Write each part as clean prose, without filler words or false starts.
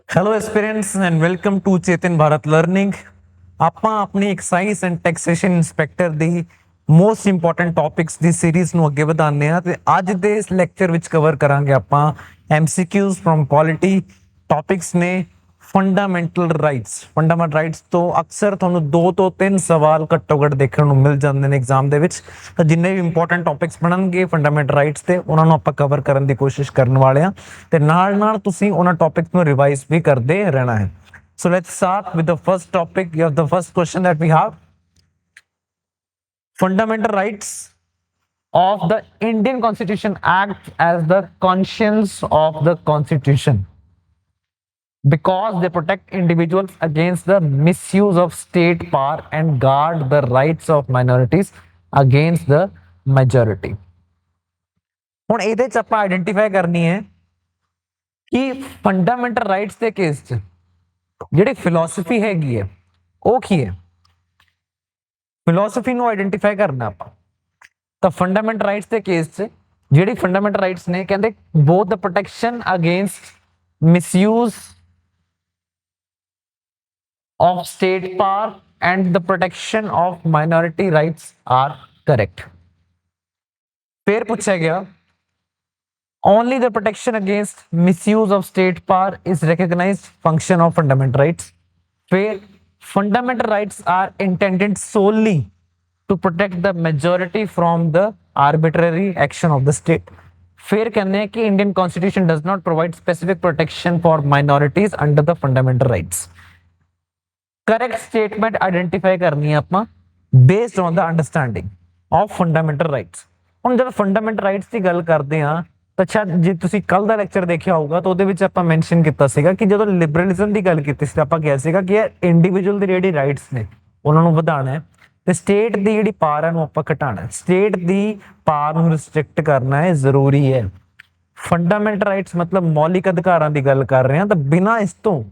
Hello aspirants and welcome to Chetan Bharat learning. ਆਪਾਂ ਆਪਣੀ excise and taxation inspector ਦੀ most important topics ਦੀ series ਨੂੰ ਅੱਗੇ ਵਧਾਉਂਦੇ ਆ ਤੇ ਅੱਜ ਦੇ ਇਸ ਲੈਕਚਰ ਵਿੱਚ ਕਵਰ ਕਰਾਂਗੇ ਆਪਾਂ ਐਮਸੀਕਿਊਜ਼ ਫਰਮ ਪੋਲਿਟੀ। ਟੌਪਿਕਸ ਨੇ ਫੰਡਾਮੈਂਟਲ ਰਾਈਟਸ। ਫੰਡਾਮੈਂਟਲ ਰਾਈਟਸ ਤੋਂ ਅਕਸਰ ਤੁਹਾਨੂੰ 2 ਤੋਂ 3 ਸਵਾਲ ਘੱਟੋ ਘੱਟ ਦੇਖਣ ਨੂੰ ਮਿਲ ਜਾਂਦੇ ਨੇ ਐਗਜ਼ਾਮ ਦੇ ਵਿੱਚ। ਤਾਂ ਜਿੰਨੇ ਵੀ ਇੰਪੋਰਟੈਂਟ ਟੌਪਿਕਸ ਬਣਨਗੇ ਫੰਡਾਮੈਂਟਲ ਰਾਈਟਸ ਤੇ ਉਹਨਾਂ ਨੂੰ ਆਪਾਂ ਕਵਰ ਕਰਨ ਦੀ ਕੋਸ਼ਿਸ਼ ਕਰਨ ਵਾਲੇ ਆ ਤੇ ਨਾਲ ਨਾਲ ਤੁਸੀਂ ਉਹਨਾਂ ਟੌਪਿਕਸ ਨੂੰ ਰਿਵਾਈਜ਼ ਵੀ ਕਰਦੇ ਰਹਿਣਾ ਹੈ। So let's start with the first topic. You have the first question that we have. Fundamental rights of the Indian Constitution act as the conscience of the Constitution because they protect individuals against the misuse of state power and guard the rights of minorities against the majority. ਹੁਣ ਇਹਦੇ ਚ ਆਪਾਂ identify ਕਰਨੀ ਹੈ ਕਿ fundamental rights ਦੇ case ਚ ਜਿਹੜੀ ਫਿਲਾਸਫੀ ਹੈਗੀ ਹੈ ਉਹ ਕੀ ਹੈ। ਫਿਲਾਸਫੀ ਨੂੰ ਆਇਡੈਂਟੀਫਾਈ ਕਰਨਾ ਆਪਾਂ ਤਾਂ ਫੰਡਾਮੈਂਟਲ ਰਾਈਟਸ ਦੇ ਕੇਸ 'ਚ ਜਿਹੜੀ ਫੰਡਾਮੈਂਟਲ ਰਾਈਟਸ ਨੇ ਕਹਿੰਦੇ both the protection against misuse of state power and the protection of minority rights are correct. फिर पूछा गया only the protection against misuse of state power is recognized function of fundamental rights. फिर fundamental rights are intended solely to protect the majority from the arbitrary action of the state. फिर कहने हैं कि Indian Constitution does not provide specific protection for minorities under the fundamental rights. Correct statement identify ਕਰਨੀ ਹੈ ਆਪਾਂ based on the understanding of fundamental rights. ਹੁਣ ਜਦੋਂ fundamental rights ਦੀ ਗੱਲ ਕਰਦੇ ਹਾਂ ਤਾਂ ਸ਼ਾਇਦ ਜੇ ਤੁਸੀਂ ਕੱਲ ਦਾ ਲੈਕਚਰ ਦੇਖਿਆ ਹੋਊਗਾ ਤਾਂ ਉਹਦੇ ਵਿੱਚ ਆਪਾਂ ਮੈਂਸ਼ਨ ਕੀਤਾ ਸੀਗਾ ਕਿ ਜਦੋਂ ਲਿਬਰਲਿਜ਼ਮ ਦੀ ਗੱਲ ਕੀਤੀ ਸੀ ਆਪਾਂ ਕਿਹਾ ਸੀਗਾ ਕਿ ਇੰਡੀਵਿਜੂਅਲ ਦੀ ਜਿਹੜੀ ਰਾਈਟਸ ਨੇ ਉਹਨਾਂ ਨੂੰ ਵਧਾਉਣਾ ਹੈ ਤੇ ਸਟੇਟ ਦੀ ਜਿਹੜੀ ਪਾਵਰ ਹੈ ਨੂੰ ਆਪਾਂ ਘਟਾਉਣਾ ਹੈ। ਸਟੇਟ ਦੀ ਪਾਵਰ ਨੂੰ ਰਿਸਟ੍ਰਿਕਟ ਕਰਨਾ ਹੈ ਜ਼ਰੂਰੀ ਹੈ। ਫੰਡਾਮੈਂਟਲ ਰਾਈਟਸ ਮਤਲਬ ਮੌਲਿਕ ਅਧਿਕਾਰਾਂ ਦੀ ਗੱਲ ਕਰ ਰਹੇ ਹਾਂ ਤਾਂ ਬਿਨਾਂ ਇਸ ਤੋਂ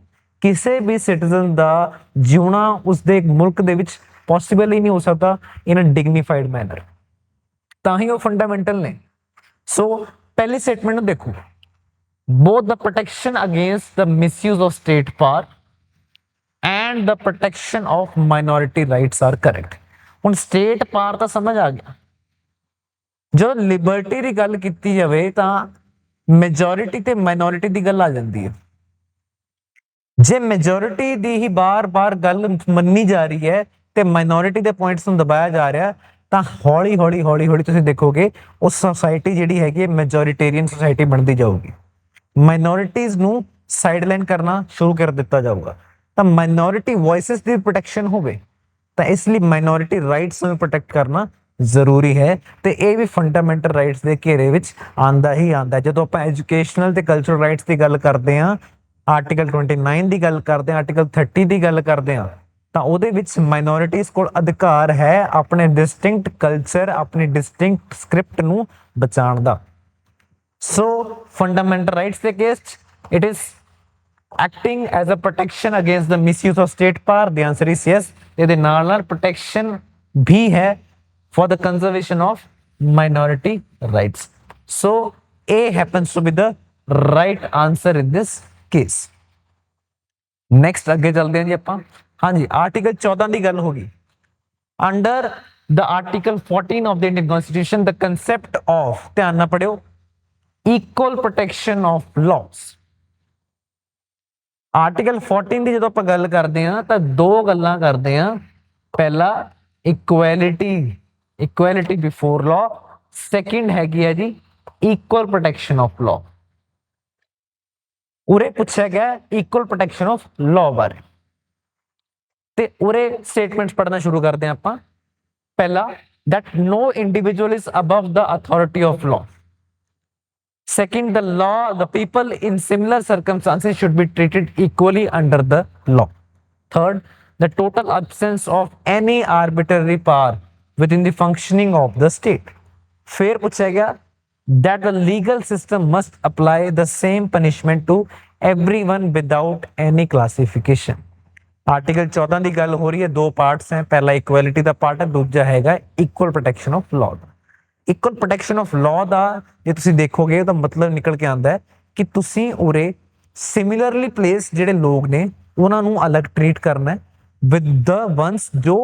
ਕਿਸੇ ਵੀ ਸਿਟੀਜ਼ਨ ਦਾ ਜਿਉਣਾ ਉਸਦੇ ਮੁਲਕ ਦੇ ਵਿੱਚ ਪੋਸੀਬਲ ਹੀ ਨਹੀਂ ਹੋ ਸਕਦਾ ਇਨ ਅ ਡਿਗਨੀਫਾਈਡ ਮੈਨਰ, ਤਾਂ ਹੀ ਉਹ ਫੰਡਾਮੈਂਟਲ ਨੇ। ਸੋ ਪਹਿਲੀ ਸਟੇਟਮੈਂਟ ਨੂੰ ਦੇਖੋ, both the protection against the misuse of state power and the protection of minority rights are correct. ਹੁਣ ਸਟੇਟ ਪਾਵਰ ਤਾਂ ਸਮਝ ਆ ਗਿਆ, ਜਦੋਂ ਲਿਬਰਟੀ ਦੀ ਗੱਲ ਕੀਤੀ ਜਾਵੇ ਤਾਂ ਮੈਜੋਰਿਟੀ ਤੇ ਮਾਈਨੋਰਿਟੀ ਦੀ ਗੱਲ ਆ ਜਾਂਦੀ ਹੈ। ਜੇ ਮੈਜੋਰਿਟੀ ਦੀ ਹੀ ਬਾਰ-ਬਾਰ ਗੱਲ ਮੰਨੀ ਜਾ ਰਹੀ ਹੈ ਤੇ ਮਾਈਨੋਰਿਟੀ ਦੇ ਪੁਆਇੰਟਸ ਨੂੰ ਦਬਾਇਆ ਜਾ ਰਿਹਾ ਤਾਂ ਹੌਲੀ-ਹੌਲੀ ਤੁਸੀਂ ਦੇਖੋਗੇ ਉਹ ਸੋਸਾਇਟੀ ਜਿਹੜੀ ਹੈਗੀ ਹੈ ਮੈਜੋਰਿਟੇਰੀਅਨ ਸੋਸਾਇਟੀ ਬਣਦੀ ਜਾਊਗੀ। ਮਾਈਨੋਰਿਟੀਜ਼ ਨੂੰ ਸਾਈਡਲਾਈਨ ਕਰਨਾ ਸ਼ੁਰੂ ਕਰ ਦਿੱਤਾ ਜਾਊਗਾ ਤਾਂ ਮਾਈਨੋਰਿਟੀ ਵੌਇਸਸ ਦੀ ਪ੍ਰੋਟੈਕਸ਼ਨ ਹੋਵੇ ਤਾਂ ਇਸ ਲਈ ਮਾਈਨੋਰਿਟੀ ਰਾਈਟਸ ਨੂੰ ਪ੍ਰੋਟੈਕਟ ਕਰਨਾ ਜ਼ਰੂਰੀ ਹੈ ਤੇ ਇਹ ਵੀ ਫੰਡਾਮੈਂਟਲ ਰਾਈਟਸ ਦੇ ਘੇਰੇ ਵਿੱਚ ਆਂਦਾ ਹੀ ਆਂਦਾ। ਜਦੋਂ ਆਪਾਂ ਐਜੂਕੇਸ਼ਨਲ ਤੇ ਕਲਚਰਲ ਰਾਈਟਸ ਦੀ ਗੱਲ ਕਰਦੇ ਹਾਂ, ਆਰਟੀਕਲ 29 ਦੀ ਗੱਲ ਕਰਦੇ ਹਾਂ, ਆਰਟੀਕਲ 30 ਦੀ ਗੱਲ ਕਰਦੇ ਹਾਂ ਤਾਂ ਉਹਦੇ ਵਿੱਚ ਮਾਈਨੋਰਿਟੀਜ਼ ਕੋਲ ਅਧਿਕਾਰ ਹੈ ਆਪਣੇ ਡਿਸਟਿੰਕਟ ਕਲਚਰ, ਆਪਣੀ ਡਿਸਟਿੰਕਟ ਸਕ੍ਰਿਪਟ ਨੂੰ ਬਚਾਉਣ ਦਾ। ਸੋ ਫੰਡਾਮੈਂਟਲ ਰਾਈਟਸ ਦੇ case it is acting as a protection against the misuse of state power. The answer is yes. ਇਹਦੇ ਨਾਲ ਨਾਲ ਪ੍ਰੋਟੈਕਸ਼ਨ ਵੀ ਹੈ for the conservation of minority rights. So A happens to be the right answer in this case. Next ਅੱਗੇ ਚੱਲਦੇ ਹਾਂ ਜੀ ਆਪਾਂ। ਹਾਂਜੀ, ਆਰਟੀਕਲ 14 ਦੀ ਗੱਲ ਹੋ ਗਈ। Under the article 14 of the Indian Constitution, the concept of, ਧਿਆਨ ਨਾਲ ਪੜਿਓ, equal protection of laws. Article 14 ਦੀ ਜਦੋਂ ਆਪਾਂ ਗੱਲ ਕਰਦੇ ਹਾਂ ਤਾਂ ਦੋ ਗੱਲਾਂ ਕਰਦੇ ਹਾਂ। ਪਹਿਲਾ ਇਕੁਐਲਿਟੀ ਬਿਫੋਰ ਲਾਅ, ਸੈਕਿੰਡ ਹੈਗੀ ਹੈ ਜੀ ਇਕੁਅਲ ਪ੍ਰੋਟੈਕਸ਼ਨ ਆਫ ਲਾਅ। ਉਰੇ ਪੁੱਛਿਆ ਗਿਆ ਇਕੁਅਲ ਪ੍ਰੋਟੈਕਸ਼ਨ ਆਫ ਲਾਅ ਬਾਰੇ ਤੇ ਉਰੇ ਸਟੇਟਮੈਂਟਸ ਪੜ੍ਹਨਾ ਸ਼ੁਰੂ ਕਰਦੇ ਹਾਂ ਆਪਾਂ। ਪਹਿਲਾ, that no individual is above the authority of law. Second, the people in similar circumstances should be treated equally under the law. Third, the total absence of any arbitrary power within the functioning of the state. फिर पूछा गया that the legal system must apply the same punishment to everyone without any classification. Article 14 ਦੀ ਗੱਲ ਹੋ ਰਹੀ ਹੈ, ਦੋ parts ਹੈ, ਪਹਿਲਾ ਇਕੁਐਲਿਟੀ ਦਾ ਪਾਰਟ ਹੈ, ਦੂਜਾ ਹੈਗਾ ਇਕੁਅਲ ਪ੍ਰੋਟੈਕਸ਼ਨ ਆਫ ਲਾਅ ਦਾ। ਇਕੁਅਲ ਪ੍ਰੋਟੈਕਸ਼ਨ ਆਫ ਲਾਅ ਦਾ ਜੇ ਤੁਸੀਂ ਦੇਖੋਗੇ ਤਾਂ ਮਤਲਬ ਨਿਕਲ ਕੇ ਆਉਂਦਾ ਹੈ ਕਿ ਤੁਸੀਂ ਉਰੇ ਸਿਮਿਲਰਲੀ ਪਲੇਸ ਜਿਹੜੇ ਲੋਕ ਨੇ ਉਹਨਾਂ ਨੂੰ ਅਲੱਗ ਟ੍ਰੀਟ ਕਰਨਾ ਹੈ ਵਿਦ ਦ ਵਨਸ ਜੋ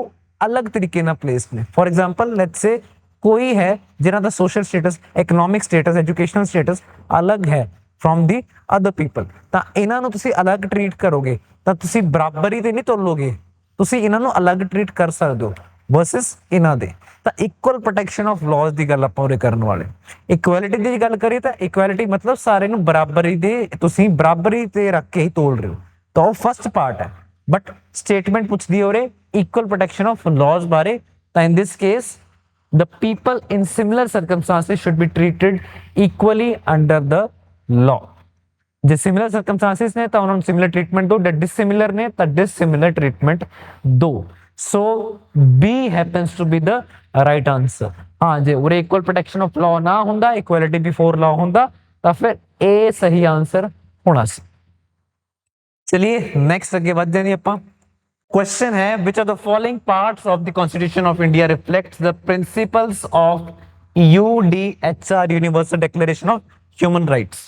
ਅਲੱਗ ਤਰੀਕੇ ਨਾਲ ਪਲੇਸ ਨੇ। ਫੋਰ ਐਗਜ਼ਾਮਪਲ ਲੈਟਸ ਸੇ ਕੋਈ ਹੈ ਜਿਨ੍ਹਾਂ ਦਾ social status, economic status, educational status ਅਲੱਗ ਹੈ ਫਰੋਮ ਦੀ ਅਦਰ ਪੀਪਲ, ਤਾਂ ਇਹਨਾਂ ਨੂੰ ਤੁਸੀਂ ਅਲੱਗ ਟ੍ਰੀਟ ਕਰੋਗੇ ਤਾਂ ਤੁਸੀਂ ਬਰਾਬਰੀ ਤੇ ਨਹੀਂ ਤੋਲੋਗੇ, ਤੁਸੀਂ ਇਹਨਾਂ ਨੂੰ ਅਲੱਗ ਟ੍ਰੀਟ ਕਰ ਸਕਦੇ ਹੋ ਵਰਸਸ ਇਹਨਾਂ ਦੇ। ਤਾਂ ਇਕੁਅਲ ਪ੍ਰੋਟੈਕਸ਼ਨ ਆਫ ਲਾਜ਼ ਦੀ ਗੱਲ ਆਪਾਂ ਉਰੇ ਕਰਨ ਵਾਲੇ। ਇਕੁਐਲਿਟੀ ਦੀ ਗੱਲ ਕਰੀਏ ਤਾਂ ਇਕੁਐਲਿਟੀ ਮਤਲਬ ਸਾਰੇ ਨੂੰ ਬਰਾਬਰੀ ਦੇ, ਤੁਸੀਂ ਬਰਾਬਰੀ ਤੇ ਰੱਖ ਕੇ ਹੀ ਤੋਲ ਰਹੇ ਹੋ, ਤਾਂ ਉਹ ਫਸਟ ਪਾਰਟ ਹੈ। ਬਟ ਸਟੇਟਮੈਂਟ ਪੁੱਛਦੀ ਹੈ ਉਰੇ ਇਕੁਅਲ ਪ੍ਰੋਟੈਕਸ਼ਨ ਆਫ ਲਾਜ਼ ਬਾਰੇ, ਤਾਂ in this case the people in similar circumstances should be treated equally under the law। ਜੇ ਸਿਮਿਲਰ ਸਰਕਮਸਟੈਂਸਿਸ ਨੇ ਤਾਂ ਉਹਨਾਂ ਨੂੰ ਸਿਮਿਲਰ ਟ੍ਰੀਟਮੈਂਟ ਦਿਓ, ਜੇ ਡਿਸਸਿਮਿਲਰ ਨੇ ਤਾਂ ਡਿਸਸਿਮਿਲਰ ਟ੍ਰੀਟਮੈਂਟ ਦਿਓ। So B happens to be the right answer. ਹਾਂ, ਜੇ ਉਰੇ ਇਕੁਅਲ ਪ੍ਰੋਟੈਕਸ਼ਨ ਆਫ ਲਾਅ ਨਾ ਹੁੰਦਾ, ਇਕੁਐਲਿਟੀ ਬਿਫੋਰ ਲਾਅ ਹੁੰਦਾ, ਤਾਂ ਫਿਰ ਇਹ ਸਹੀ ਆਂਸਰ ਹੋਣਾ ਸੀ। ਚਲਿਏ ਨੈਕਸਟ ਅੱਗੇ ਵੱਧ ਜਾਂਦੇ ਆਪਾਂ। क्वेश्चन है which of the following parts of the constitution of India reflects the principles of UDHR Universal Declaration of Human Rights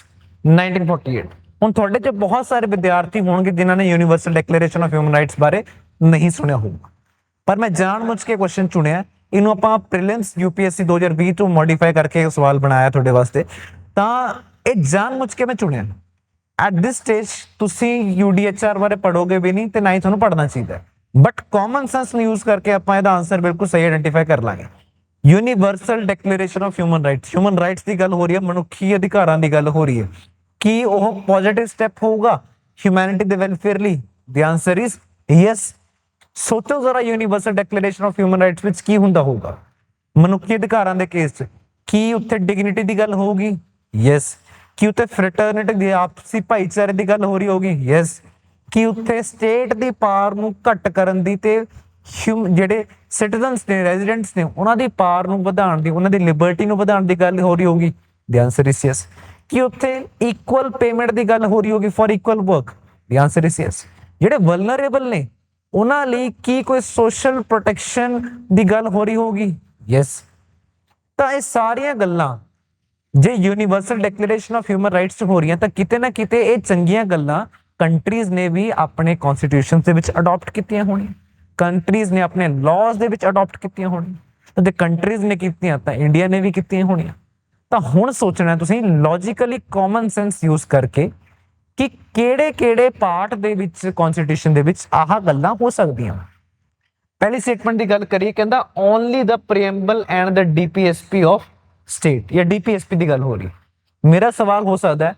1948। ਹੁਣ ਤੁਹਾਡੇ ਚ ਬਹੁਤ ਸਾਰੇ ਵਿਦਿਆਰਥੀ ਹੋਣਗੇ ਜਿਨ੍ਹਾਂ ਨੇ universal declaration of human rights ਬਾਰੇ ਨਹੀਂ ਸੁਣਿਆ ਹੋਊਗਾ, ਪਰ ਮੈਂ ਜਾਣਬੁੱਝ ਕੇ ਕੁਐਸਚਨ ਚੁਣਿਆ, ਇਹਨੂੰ ਆਪਾਂ ਪ੍ਰੀਲਿਮਸ UPSC 2020 ਤੋਂ ਮੋਡੀਫਾਈ ਕਰਕੇ ਸਵਾਲ ਬਣਾਇਆ ਤੁਹਾਡੇ ਵਾਸਤੇ, ਤਾਂ ਇਹ ਜਾਣਬੁੱਝ ਕੇ ਮੈਂ ਚੁਣਿਆ। ਐਟ ਦਿਸ ਸਟੇਜ ਤੁਸੀਂ UDHR ਬਾਰੇ ਪੜੋਗੇ ਵੀ ਨਹੀਂ ਤੇ ਨਾ ਹੀ ਤੁਹਾਨੂੰ ਪੜਨਾ ਚਾਹੀਦਾ, ਬਟ ਕਾਮਨ ਸੈਂਸ ਨੂੰ ਯੂਜ਼ ਕਰਕੇ ਆਪਾਂ ਇਹਦਾ ਆਨਸਰ ਬਿਲਕੁਲ ਸਹੀ ਆਇਡੈਂਟੀਫਾਈ ਕਰ ਲਾਂਗੇ। Universal declaration of human rights, human rights ਦੀ ਗੱਲ ਹੋ ਰਹੀ ਹੈ, ਮਨੁੱਖੀ ਅਧਿਕਾਰਾਂ ਦੀ ਗੱਲ ਹੋ ਰਹੀ ਹੈ। ਕੀ ਉਹ ਪੋਜ਼ਿਟਿਵ ਸਟੈਪ ਹੋਊਗਾ ਹਿਊਮੈਨਿਟੀ ਦੇ ਵੈਲਫੇਅਰ ਲਈ? ਦੀ ਆਨਸਰ ਇਜ਼ ਯੈਸ। ਸੋਚੋ ਜ਼ਰਾ universal declaration of human rights ਵਿੱਚ ਕੀ ਹੁੰਦਾ ਹੋਊਗਾ ਮਨੁੱਖੀ ਅਧਿਕਾਰਾਂ ਦੇ ਕੇਸ 'ਚ? ਕੀ ਉੱਥੇ ਡਿਗਨਿਟੀ ਦੀ ਗੱਲ ਹੋਊਗੀ? ਯੈਸ। ਕੀ ਉੱਥੇ ਫਰੈਟਰਨਿਟੀ ਦੀ, ਆਪਸੀ ਭਾਈਚਾਰੇ ਦੀ ਗੱਲ ਹੋ ਰਹੀ ਹੋਗੀ? ਯੈਸ। ਕੀ ਉੱਥੇ ਸਟੇਟ ਦੀ ਪਾਵਰ ਨੂੰ ਘੱਟ ਕਰਨ ਦੀ ਤੇ ਜਿਹੜੇ ਸਿਟੀਜ਼ਨਸ ਨੇ, ਰੈਜ਼ੀਡੈਂਟਸ ਨੇ, ਉਹਨਾਂ ਦੀ ਪਾਵਰ ਨੂੰ ਵਧਾਉਣ ਦੀ, ਉਹਨਾਂ ਦੀ ਲਿਬਰਟੀ ਨੂੰ ਵਧਾਉਣ ਦੀ ਗੱਲ ਹੋ ਰਹੀ ਹੋਗੀ? ਦੀ ਆਨਸਰ ਇਜ਼ ਯੈਸ। ਕੀ ਉੱਥੇ ਇਕੁਅਲ ਪੇਮੈਂਟ ਦੀ ਗੱਲ ਹੋ ਰਹੀ ਹੋਗੀ for equal work? The answer is yes. ਜਿਹੜੇ ਵਲਨਰੇਬਲ ਨੇ ਉਹਨਾਂ ਲਈ ਕੀ ਕੋਈ ਸੋਸ਼ਲ ਪ੍ਰੋਟੈਕਸ਼ਨ ਦੀ ਗੱਲ ਹੋ ਰਹੀ ਹੋਗੀ? ਯੈਸ। ਤਾਂ ਇਹ ਸਾਰੀਆਂ ਗੱਲਾਂ ਜੇ universal declaration of human rights ਹੋ ਰਹੀਆਂ ਤਾਂ ਕਿਤੇ ਨਾ ਕਿਤੇ ਇਹ ਚੰਗੀਆਂ ਗੱਲਾਂ ਕੰਟਰੀਜ਼ ਨੇ ਵੀ ਆਪਣੇ ਕਨਸਟੀਟਿਊਸ਼ਨ ਦੇ ਵਿੱਚ ਅਡਾਪਟ ਕੀਤੀਆਂ ਹੋਣੀਆਂ, ਕੰਟਰੀਜ਼ ਨੇ ਆਪਣੇ ਲਾਜ਼ ਦੇ ਵਿੱਚ ਅਡਾਪਟ ਕੀਤੀਆਂ ਹੋਣੀਆਂ, ਤੇ ਕੰਟਰੀਜ਼ ਨੇ ਕੀਤੀਆਂ ਤਾਂ ਇੰਡੀਆ ਨੇ ਵੀ ਕੀਤੀਆਂ ਹੋਣੀਆਂ। ਤਾਂ ਹੁਣ ਸੋਚਣਾ ਤੁਸੀਂ ਲੌਜੀਕਲੀ ਕਾਮਨ ਸੈਂਸ ਯੂਜ਼ ਕਰਕੇ ਕਿ ਕਿਹੜੇ ਪਾਰਟ ਦੇ ਵਿੱਚ ਕਨਸਟੀਟਿਊਸ਼ਨ ਦੇ ਵਿੱਚ ਆਹ ਗੱਲਾਂ ਹੋ ਸਕਦੀਆਂ। ਪਹਿਲੀ ਸਟੇਟਮੈਂਟ ਦੀ ਗੱਲ ਕਰੀਏ, ਕਹਿੰਦਾ only the preamble and the DPSP of state, ਜਾਂ DPSP ਦੀ ਗੱਲ ਹੋ ਰਹੀ। ਮੇਰਾ ਸਵਾਲ ਹੋ ਸਕਦਾ ਹੈ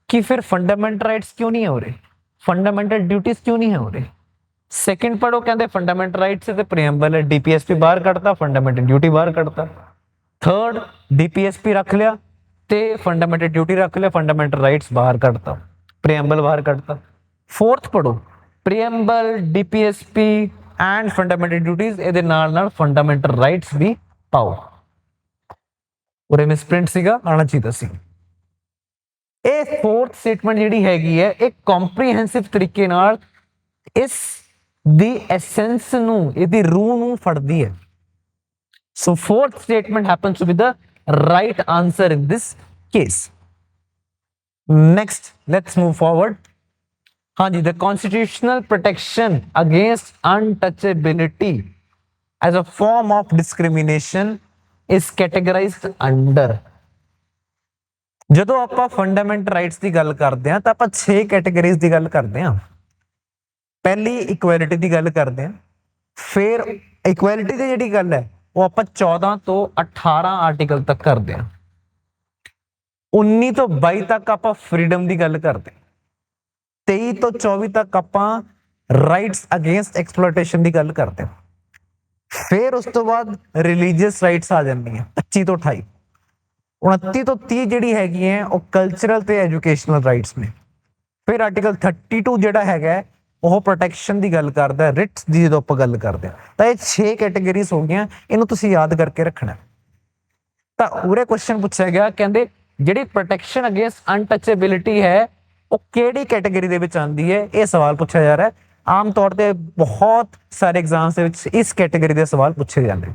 ਕਿ ਫਿਰ ਫੰਡਾਮੈਂਟਲ ਰਾਈਟਸ ਕਿਉਂ ਨਹੀਂ ਹੋ ਰਹੇ, ਫੰਡਾਮੈਂਟਲ ਡਿਊਟੀਜ਼ ਕਿਉਂ ਨਹੀਂ ਹੋ ਰਹੇ? ਸੈਕਿੰਡ ਪੜੋ, ਕਹਿੰਦੇ ਫੰਡਾਮੈਂਟਲ ਰਾਈਟਸ ਤੇ ਪ੍ਰੀਐਮਬਲ ਹੈ, DPSP ਬਾਹਰ ਕੱਢਤਾ, ਫੰਡਾਮੈਂਟਲ ਡਿਊਟੀ ਬਾਹਰ ਕੱਢਤਾ। ਥਰਡ DPSP ਰੱਖ ਲਿਆ ਤੇ ਫੰਡਾਮੈਂਟਲ ਡਿਊਟੀ ਰੱਖ ਲਿਆ, ਫੰਡਾਮੈਂਟਲ ਰਾਈਟਸ ਬਾਹਰ ਕੱਢਤਾ, ਪ੍ਰੀਐਮਬਲ ਬਾਹਰ ਕੱਢਤਾ। ਫੋਰਥ ਪੜੋ, ਪ੍ਰੀਐਮਬਲ, DPSP ਐਂਡ ਫੰਡਾਮੈਂਟਲ ਡਿਊਟੀਜ਼, ਇਹਦੇ ਨਾਲ ਫੰਡਾਮੈਂਟਲ ਰਾਈਟਸ ਵੀ ਪਾਓ। ਉਰੇ ਮਿਸਪ੍ਰਿੰਟ ਸੀਗਾ, ਆਣਾ ਚਾਹੀਦਾ ਸੀ। ਇਹ ਫੋਰਥ ਸਟੇਟਮੈਂਟ ਜਿਹੜੀ ਹੈਗੀ ਹੈ ਇਹ ਕੰਪਰੀਹੈਂਸਿਵ ਤਰੀਕੇ ਨਾਲ ਇਸ ਦੀ ਐਸੈਂਸ ਨੂੰ, ਇਹਦੀ ਰੂਹ ਨੂੰ ਫੜਦੀ ਹੈ। So fourth statement happens to be the right answer in this case. Next let's move forward. ਹਾਂਜੀ, the constitutional protection against untouchability as a form of discrimination is categorized under। ਜਦੋਂ ਆਪਾਂ ਫੰਡਾਮੈਂਟਲ ਰਾਈਟਸ ਦੀ ਗੱਲ ਕਰਦੇ ਹਾਂ ਤਾਂ ਆਪਾਂ 6 categories ਦੀ ਗੱਲ ਕਰਦੇ ਹਾਂ। ਪਹਿਲੀ ਇਕੁਐਲਿਟੀ ਦੀ ਗੱਲ ਕਰਦੇ ਹਾਂ, ਫਿਰ ਇਕੁਐਲਿਟੀ ਦੀ ਜਿਹੜੀ ਗੱਲ ਹੈ ਉਹ ਆਪਾਂ 14 ਤੋਂ 18 ਆਰਟੀਕਲ ਤੱਕ ਕਰਦੇ ਹਾਂ। 19 ਤੋਂ 22 ਤੱਕ ਆਪਾਂ ਫਰੀडम ਦੀ ਗੱਲ ਕਰਦੇ ਹਾਂ। 23 ਤੋਂ 24 ਤੱਕ ਆਪਾਂ ਰਾਈਟਸ ਅਗੇਂਸਟ ਐਕਸਪਲੋਇਟੇਸ਼ਨ ਦੀ ਗੱਲ ਕਰਦੇ ਹਾਂ। ਫਿਰ ਉਸ ਤੋਂ ਬਾਅਦ ਰਿਲੀਜੀਅਸ ਰਾਈਟਸ ਆ ਜਾਂਦੀਆਂ 25 ਤੋਂ 28। 29 ਤੋਂ 30 ਜਿਹੜੀ ਹੈਗੀ ਹੈ ਉਹ ਕਲਚਰਲ ਤੇ ਐਜੂਕੇਸ਼ਨਲ ਰਾਈਟਸ ਨੇ। ਫਿਰ ਆਰਟੀਕਲ 32 ਜਿਹੜਾ ਹੈਗਾ ਉਹ ਪ੍ਰੋਟੈਕਸ਼ਨ ਦੀ ਗੱਲ ਕਰਦਾ, ਰਿਟਸ ਦੀ ਜਦੋਂ ਆਪਾਂ ਗੱਲ ਕਰਦੇ ਹਾਂ। ਤਾਂ ਇਹ 6 ਕੈਟਾਗਰੀਜ਼ ਹੋ ਗਈਆਂ, ਇਹਨੂੰ ਤੁਸੀਂ ਯਾਦ ਕਰਕੇ ਰੱਖਣਾ। ਤਾਂ ਉਰੇ ਕੁਐਸਚਨ ਪੁੱਛਿਆ ਗਿਆ, ਕਹਿੰਦੇ ਜਿਹੜੀ ਪ੍ਰੋਟੈਕਸ਼ਨ ਅਗੇਂਸਟ ਅਨਟਚੇਬਿਲਿਟੀ ਹੈ ਉਹ ਕਿਹੜੀ ਕੈਟਾਗਰੀ ਦੇ ਵਿੱਚ ਆਉਂਦੀ ਹੈ? ਇਹ ਸਵਾਲ ਪੁੱਛਿਆ ਜਾ ਰਿਹਾ ਹੈ। ਆਮ ਤੌਰ ਤੇ ਬਹੁਤ ਸਾਰੇ ਐਗਜ਼ਾਮਸ ਦੇ ਵਿੱਚ ਇਸ ਕੈਟਾਗਰੀ ਦੇ ਸਵਾਲ ਪੁੱਛੇ ਜਾਂਦੇ।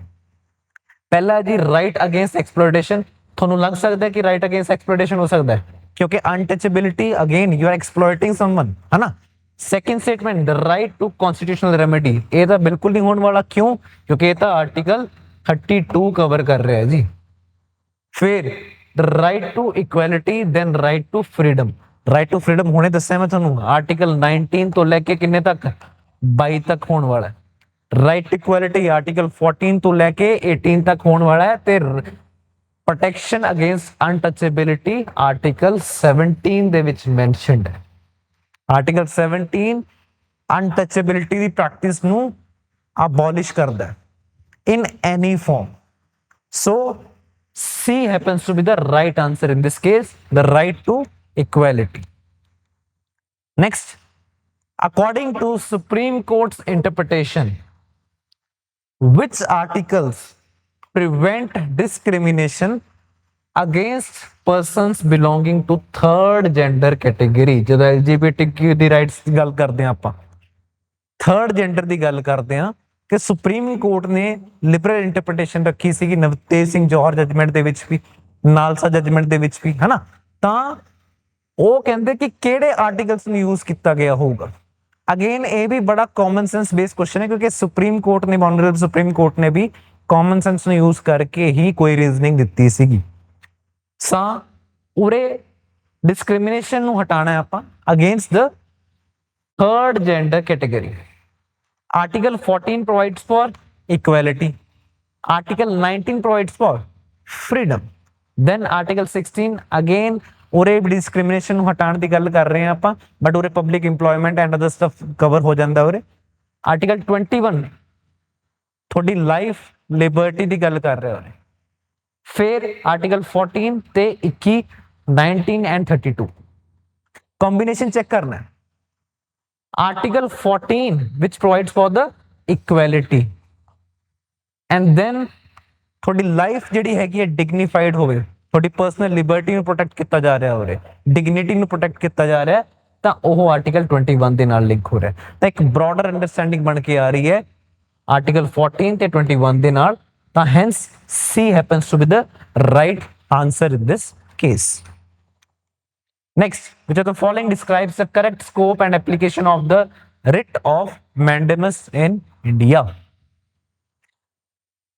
ਪਹਿਲਾ ਜੀ ਰਾਈਟ ਅਗੇਂਸਟ ਐਕਸਪਲੋਇਟੇਸ਼ਨ। ਤੁਹਾਨੂੰ ਲੱਗ ਸਕਦਾ ਹੈ ਕਿ ਰਾਈਟ ਅਗੇਂਸਟ ਐਕਸਪਲੋਇਟੇਸ਼ਨ ਹੋ ਸਕਦਾ ਹੈ, क्योंकि untouchability again you are exploiting someone, है ना। Second statement the right to constitutional remedy, ये तो बिल्कुल नहीं होने वाला, क्यों? क्योंकि ये तो आर्टिकल 32 कवर कर रहा है जी। फिर the right to equality, then right to freedom. Right to freedom होने दस्या मैं थानू आर्टिकल 19 तो लेके किन्ने तक 22 तक होने वाला है। राइट इक्वालिटी आर्टिकल 14 तो लेके 18 तक होने वाला है। ते प्रोटेक्शन अगेंस्ट अनटचेबिलिटी आर्टिकल 17 ਦੇ ਵਿੱਚ ਮੈਂਸ਼ਨਡ ਹੈ। ਆਰਟੀਕਲ 17 ਅਨਟਚੇबिलिटी ਦੀ ਪ੍ਰੈਕਟਿਸ ਨੂੰ ਅਬੋਲਿਸ਼ ਕਰਦਾ ਹੈ in any form. So C happens to be the right answer in this case, the right to equality. Next, according to Supreme Court's interpretation, which articles prevent discrimination against persons belonging to third gender category? ਜਦੋਂ LGBTQ ਦੀ rights ਦੀ ਗੱਲ ਕਰਦੇ ਆ ਆਪਾਂ, third gender ਦੀ ਗੱਲ ਕਰਦੇ ਆ ਕਿ ਸੁਪਰੀਮ ਕੋਰਟ ਨੇ ਲਿਬਰਲ ਇੰਟਰਪ੍ਰੀਟੇਸ਼ਨ ਰੱਖੀ ਸੀਗੀ ਨਵਤੇਜ ਸਿੰਘ ਜੌਹਰ ਜਜਮੈਂਟ ਦੇ ਵਿੱਚ ਵੀ, ਨਾਲਸਾ ਜਜਮੈਂਟ ਦੇ ਵਿੱਚ ਵੀ, ਹਨਾ। ਤਾਂ ਉਹ ਕਹਿੰਦੇ ਕਿ ਕਿਹੜੇ ਆਰਟੀਕਲਸ ਨੂੰ ਯੂਜ਼ ਕੀਤਾ ਗਿਆ ਹੋਊਗਾ। ਅਗੇਨ ਇਹ ਵੀ ਬੜਾ ਕਾਮਨ ਸੈਂਸ ਬੇਸਡ ਕੁਐਸਚਨ ਹੈ, ਕਿਉਂਕਿ ਸੁਪਰੀਮ ਕੋਰਟ ਨੇ, ਆਨਰੇਬਲ ਸੁਪਰੀਮ ਕੋਰਟ ਨੇ ਵੀ ਕਾਮਨ ਸੈਂਸ ਨੂੰ ਯੂਜ਼ ਕਰਕੇ ਹੀ ਕੋਈ ਰੀਜ਼ਨਿੰਗ ਦਿੱਤੀ ਸੀਗੀ। ਸਾ ਉਰੇ ਡਿਸਕ੍ਰਿਮੀਨੇਸ਼ਨ ਨੂੰ ਹਟਾਣਾ ਹੈ ਆਪਾਂ against the third gender category. Article 14 provides for equality. Article 19 provides for freedom. Then Article 16 again ਉਰੇ ਡਿਸਕ੍ਰਿਮੀਨੇਸ਼ਨ ਨੂੰ ਹਟਾਉਣ ਦੀ ਗੱਲ ਕਰ ਰਹੇ ਹਾਂ ਆਪਾਂ, ਬਟ ਉਰੇ public employment and other stuff cover ਹੋ ਜਾਂਦਾ ਉਰੇ। ਆਰਟੀਕਲ 21 ਤੁਹਾਡੀ ਲਾਈਫ ਲਿਬਰਟੀ ਦੀ ਗੱਲ ਕਰ ਰਿਹਾ ਉਰੇ। ਫਿਰ ਆਰਟੀਕਲ 14 ਤੇ 21, 19 ਐਂਡ 32 ਕੰਬੀਨੇਸ਼ਨ ਚੈੱਕ ਕਰਨਾ ਹੈ। Article 14 which provides for the equality, and then ਤੁਹਾਡੀ ਲਾਈਫ ਜਿਹੜੀ ਹੈਗੀ ਹੈ ਡਿਗਨੀਫਾਈਡ ਹੋਵੇ, ਤੁਹਾਡੀ ਪਰਸਨਲ ਲਿਬਰਟੀ ਨੂੰ ਪ੍ਰੋਟੈਕਟ ਕੀਤਾ ਜਾ ਰਿਹਾ ਹੋਵੇ, ਡਿਗਨਿਟੀ ਨੂੰ ਪ੍ਰੋਟੈਕਟ ਕੀਤਾ ਜਾ ਰਿਹਾ, ਤਾਂ ਉਹ ਆਰਟੀਕਲ 21 ਦੇ ਨਾਲ ਲਿੰਕ ਹੋ ਰਿਹਾ। ਤਾਂ ਇੱਕ ਬ੍ਰੌਡਰ ਅੰਡਰਸਟੈਂਡਿੰਗ ਬਣ ਕੇ ਆ ਰਹੀ ਹੈ ਆਰਟੀਕਲ 14 ਤੇ 21 ਦੇ ਨਾਲ। ਤਾਂ hence C happens to be the right answer in this case. Next, which of the following describes the correct scope and application of the writ of mandamus in India?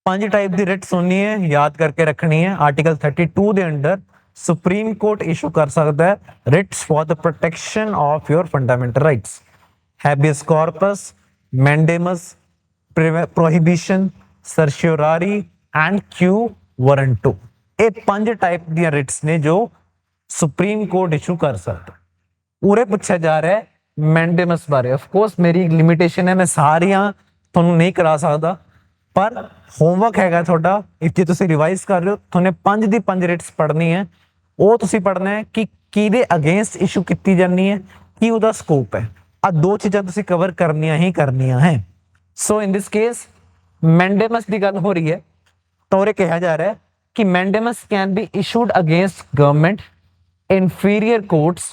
5 type the writ ਸੁਣਨੀ ਹੈ, ਯਾਦ ਕਰਕੇ ਰੱਖਣੀ ਹੈ। Article 32 ਦੇ under supreme court issue ਕਰ ਸਕਦਾ ਹੈ writs for the protection of your fundamental rights, habeas corpus, mandamus, prohibition, certiorari and quo warranto. ਇਹ 5 टाइप ਦੀਆਂ ਰਿਟਸ ਨੇ ਜੋ ਸੁਪਰੀਮ ਕੋਰਟ ਇਸ਼ੂ ਕਰ ਸਕਦਾ। ਉਰੇ ਪੁੱਛਿਆ ਜਾ ਰਿਹਾ ਹੈ ਮੈਂਡੇਮਸ ਬਾਰੇ। ਆਫ ਕੋਰਸ ਮੇਰੀ ਲਿਮਿਟੇਸ਼ਨ ਹੈ, ਮੈਂ ਸਾਰੀਆਂ ਤੁਹਾਨੂੰ ਨਹੀਂ ਕਰਾ ਸਕਦਾ, ਪਰ ਹੋਮਵਰਕ ਹੈਗਾ ਤੁਹਾਡਾ। ਜੇ ਤੁਸੀਂ ਰਿਵਾਈਜ਼ ਕਰ ਰਹੇ ਹੋ, ਤੁਹਾਨੂੰ 5 ਦੀ 5 ਰਿਟਸ ਪੜ੍ਹਨੀ ਹੈ। ਉਹ ਤੁਸੀਂ ਪੜ੍ਹਨਾ ਹੈ ਕਿ ਕਿਹਦੇ ਅਗੇਂਸਟ ਇਸ਼ੂ ਕੀਤੀ ਜਾਂਦੀ ਹੈ, ਕੀ ਉਹਦਾ ਸਕੋਪ ਹੈ। ਆ ਦੋ ਚੀਜ਼ਾਂ ਤੁਸੀਂ ਕਵਰ ਕਰਨੀਆਂ ਹੀ ਕਰਨੀਆਂ ਹੈ। ਸੋ ਇਨ ਦਿਸ ਕੇਸ ਮੈਂਡੇਮਸ ਦੀ ਗੱਲ ਹੋ ਰਹੀ ਹੈ, ਤਾਂ ਉਰੇ ਕਿਹਾ ਜਾ ਰਿਹਾ ਹੈ ਕਿ mandamus can be issued against government, inferior courts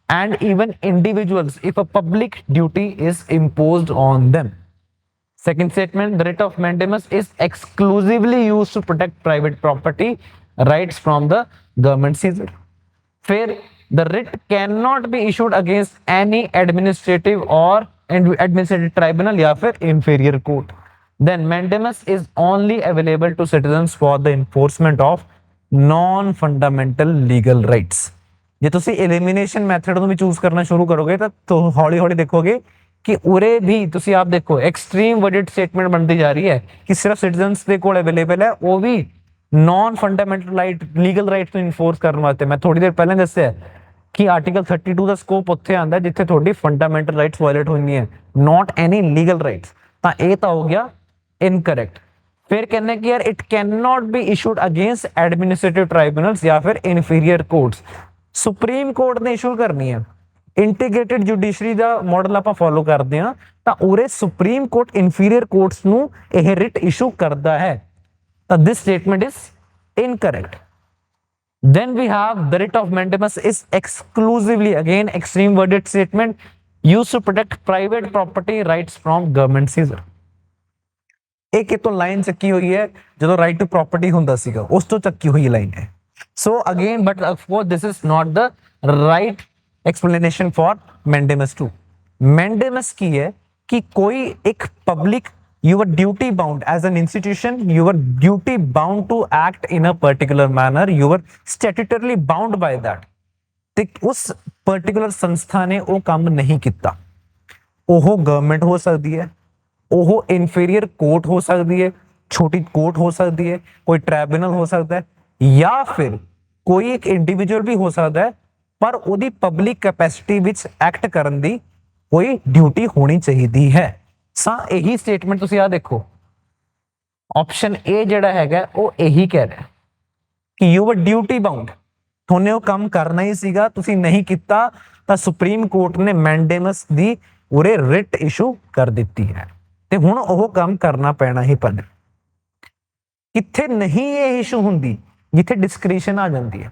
and even individuals if a public duty is imposed on them. Second statement, the writ of mandamus is exclusively used to protect private property rights from the government seizure. फिर the writ cannot be issued against any administrative or administrative tribunal या फिर inferior court. Then mandamus is only available to citizens for the enforcement of non-fundamental legal rights. ਜੇ ਤੁਸੀਂ elimination method ਨੂੰ ਵੀ choose ਕਰਨਾ ਸ਼ੁਰੂ ਕਰੋਗੇ ਤਾਂ ਹੌਲੀ ਹੌਲੀ ਦੇਖੋਗੇ ਕਿ ਉਰੇ ਵੀ ਤੁਸੀਂ ਆਪ ਦੇਖੋ ਐਕਸਟ੍ਰੀਮ ਵਰਡਡ ਸਟੇਟਮੈਂਟ ਬਣਦੀ ਜਾ ਰਹੀ ਹੈ ਕਿ ਸਿਰਫ ਸਿਟੀਜ਼ਨਸ ਦੇ ਕੋਲ ਅਵੇਲੇਬਲ ਹੈ, ਉਹ ਵੀ non fundamental right legal rights ਨੂੰ ਇਨਫੋਰਸ ਕਰਨ ਵਾਸਤੇ। ਮੈਂ ਥੋੜੀ ਦੇਰ ਪਹਿਲਾਂ ਦੱਸਿਆ ਕਿ ਆਰਟੀਕਲ 32 ਦਾ ਸਕੋਪ ਉੱਥੇ ਆਉਂਦਾ ਜਿੱਥੇ ਤੁਹਾਡੀ ਫੰਡਾਮੈਂਟਲ ਰਾਈਟਸ ਵਾਇਲੇਟ ਹੋਈਆਂ, ਨਾਟ ਐਨੀ ਲੀਗਲ ਰਾਈਟਸ। ਤਾਂ ਇਹ ਤਾਂ ਹੋ ਗਿਆ ਇਨਕਰੈਕਟ। फिर कहने कि यार it can not be issued against administrative tribunals या फिर इन्फीरियर कोर्ट्स। सुप्रीम कोर्ट ने इशू करनी है। इंटीग्रेटेड जुडिशरी ਦਾ ਮਾਡਲ ਆਪਾਂ ਫੋਲੋ ਕਰਦੇ ਹਾਂ, ਤਾਂ ਉਰੇ ਸੁਪਰੀਮ ਕੋਰਟ ਇਨਫੀਰੀਅਰ ਕੋਰਟਸ ਨੂੰ ਇਹ ਰਿਟ ਇਸ਼ੂ ਕਰਦਾ ਹੈ। ਤਾਂ this statement is incorrect. then we have the writ of mandamus is exclusively, again extreme worded statement, used to protect private property rights from government seizure। ਇਹ ਕਿਤੋਂ line ਚੱਕੀ ਹੋਈ ਹੈ, ਜਦੋਂ ਰਾਈਟ ਟੂ ਪ੍ਰੋਪਰਟੀ ਹੁੰਦਾ ਸੀਗਾ ਉਸ ਤੋਂ ਚੱਕੀ ਹੋਈ ਲਾਈਨ ਹੈ। So again but of course this is not the right explanation for mandamus too. Mandamus की है कि कोई एक public, you are duty bound as an institution, you are duty bound to act in a particular manner, you are statutorily bound by that, ਤੇ ਉਸ particular ਸੰਸਥਾ ਨੇ ਉਹ ਕੰਮ ਨਹੀਂ ਕੀਤਾ। ਉਹ ਗਵਰਨਮੈਂਟ ਹੋ ਸਕਦੀ ਹੈ, ਉਹ ਇਨਫੀਰੀਅਰ ਕੋਰਟ ਹੋ ਸਕਦੀ ਹੈ, ਛੋਟੀ ਕੋਰਟ ਹੋ ਸਕਦੀ ਹੈ, ਕੋਈ ਟ੍ਰਾਈਬਿਊਨਲ ਹੋ ਸਕਦਾ ਹੈ, ਜਾਂ ਫਿਰ ਕੋਈ ਇੱਕ ਇੰਡੀਵਿਜੂਅਲ ਵੀ ਹੋ ਸਕਦਾ ਹੈ, ਪਰ ਉਹਦੀ ਪਬਲਿਕ ਕੈਪੈਸਿਟੀ ਵਿੱਚ ਐਕਟ ਕਰਨ ਦੀ ਕੋਈ ਡਿਊਟੀ ਹੋਣੀ ਚਾਹੀਦੀ ਹੈ। ਸਾ ਇਹੀ ਸਟੇਟਮੈਂਟ ਤੁਸੀਂ ਆ ਦੇਖੋ, ਆਪਸ਼ਨ ਏ ਜਿਹੜਾ ਹੈਗਾ ਉਹ ਇਹੀ ਕਹਿ ਰਿਹਾ ਕਿ ਯੂ ਆਰ ਡਿਊਟੀ ਬਾਉਂਡ, ਤੁਹਾਨੂੰ ਉਹ ਕੰਮ ਕਰਨਾ ਹੀ ਸੀਗਾ, ਤੁਸੀਂ ਨਹੀਂ ਕੀਤਾ ਤਾਂ ਸੁਪਰੀਮ ਕੋਰਟ ਨੇ ਮੈਂਡੇਮਸ ਦੀ ਉਰੇ ਰਿਟ ਇਸ਼ੂ ਕਰ ਦਿੱਤੀ ਹੈ ਤੇ ਹੁਣ ਉਹ ਕੰਮ ਕਰਨਾ ਪੈਣਾ ਹੀ ਪੈਣਾ। ਕਿੱਥੇ ਨਹੀਂ ਇਹ ਇਸ਼ੂ ਹੁੰਦੀ, ਜਿੱਥੇ ਡਿਸਕ੍ਰਿਸ਼ਨ ਆ ਜਾਂਦੀ ਹੈ,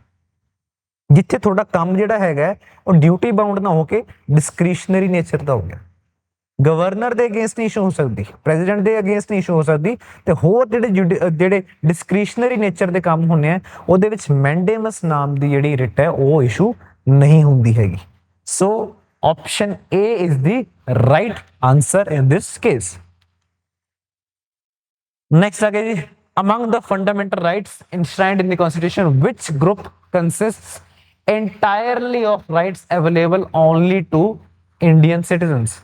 ਜਿੱਥੇ ਤੁਹਾਡਾ ਕੰਮ ਜਿਹੜਾ ਹੈਗਾ ਉਹ ਡਿਊਟੀ ਬਾਉਂਡ ਨਾ ਹੋ ਕੇ ਡਿਸਕ੍ਰਿਸ਼ਨਰੀ ਨੇਚਰ ਦਾ ਹੋ ਗਿਆ। ਗਵਰਨਰ ਦੇ ਅਗੇਂਸਟ ਇਸ਼ੂ ਹੋ ਸਕਦੀ, ਪ੍ਰੈਜ਼ੀਡੈਂਟ ਦੇ ਅਗੇਂਸਟ ਇਸ਼ੂ ਹੋ ਸਕਦੀ, ਤੇ ਹੋਰ ਜਿਹੜੇ ਡਿਸਕ੍ਰਿਸ਼ਨਰੀ ਨੇਚਰ ਦੇ ਕੰਮ ਹੁੰਦੇ ਆ ਉਹਦੇ ਵਿੱਚ ਮੈਂਡੇਮਸ ਨਾਮ ਦੀ ਜਿਹੜੀ ਰਿਟ ਹੈ ਉਹ ਇਸ਼ੂ ਨਹੀਂ ਹੁੰਦੀ ਹੈਗੀ। So option A is the right answer in this case. Next आ गया जी, among the fundamental rights enshrined in the constitution, which group consists entirely of rights available only to Indian citizens?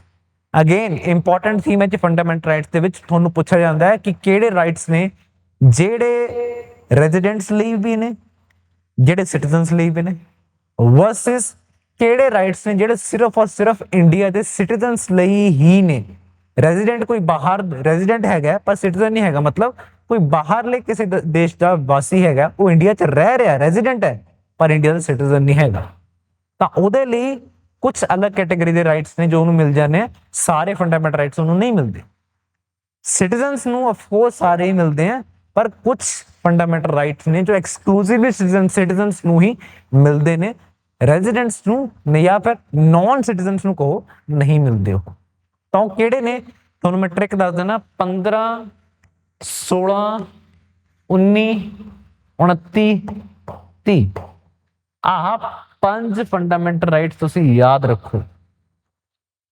Again important theme है जी fundamental rights ਦੇ ਵਿੱਚ ਤੁਹਾਨੂੰ ਪੁੱਛਿਆ ਜਾਂਦਾ ਹੈ ਕਿ ਕਿਹੜੇ ਰਾਈਟਸ ਨੇ ਜਿਹੜੇ ਰੈਜ਼ੀਡੈਂਟਸ ਲਈ ਵੀ ਨੇ, ਜਿਹੜੇ ਸਿਟੀਜ਼ਨਸ ਲਈ ਵੀ ਨੇ, ਵਰਸਸ ਕਿਹੜੇ ਰਾਈਟਸ ਨੇ ਜਿਹੜੇ ਸਿਰਫ ਔਰ ਸਿਰਫ ਇੰਡੀਆ ਦੇ ਸਿਟੀਜ਼ਨਸ ਲਈ ਹੀ ਨੇ। ਰੈਜ਼ੀਡੈਂਟ ਕੋਈ ਬਾਹਰ ਰੈਜ਼ੀਡੈਂਟ ਹੈਗਾ ਪਰ ਸਿਟੀਜ਼ਨ ਨਹੀਂ ਹੈਗਾ, ਮਤਲਬ ਕੋਈ ਬਾਹਰਲੇ ਕਿਸੇ ਦੇਸ਼ ਦਾ ਵਾਸੀ ਹੈਗਾ, ਉਹ ਇੰਡੀਆ 'ਚ ਰਹਿ ਰਿਹਾ, ਰੈਜ਼ੀਡੈਂਟ ਹੈ ਪਰ ਇੰਡੀਆ ਦਾ ਸਿਟੀਜ਼ਨ ਨਹੀਂ ਹੈਗਾ, ਤਾਂ ਉਹਦੇ ਲਈ ਕੁਝ ਅਲੱਗ ਕੈਟਾਗਰੀ ਦੇ ਰਾਈਟਸ ਨੇ ਜੋ ਉਹਨੂੰ ਮਿਲ ਜਾਂਦੇ ਆ, ਸਾਰੇ ਫੰਡਾਮੈਂਟਲ ਰਾਈਟਸ ਉਹਨੂੰ ਨਹੀਂ ਮਿਲਦੇ। ਸਿਟੀਜ਼ਨਸ ਨੂੰ ਅਫਕੋਰਸ ਸਾਰੇ ਹੀ ਮਿਲਦੇ ਆ, ਪਰ ਕੁਝ ਫੰਡਾਮੈਂਟਲ ਰਾਈਟਸ ਨੇ ਜੋ ਐਕਸਕਲੂਸਿਵਲੀ ਸਿਟੀਜ਼ਨਸ ਨੂੰ ਹੀ ਮਿਲਦੇ ਨੇ, ਰੈਜ਼ੀਡੈਂਟਸ ਨੂੰ ਜਾਂ ਫਿਰ ਨੌਨ ਸਿਟੀਜ਼ਨਸ ਨੂੰ ਕਹੋ ਨਹੀਂ ਮਿਲਦੇ। ਉਹ ਤਾਂ ਕਿਹੜੇ ਨੇ ਤੁਹਾਨੂੰ ਮੈਂ ਟ੍ਰਿਕ ਦੱਸ ਦਿੰਦਾ, 15 16 19 29 30 ਆਹ 5 ਫੰਡਾਮੈਂਟਲ ਰਾਈਟਸ ਤੁਸੀਂ ਯਾਦ ਰੱਖੋ।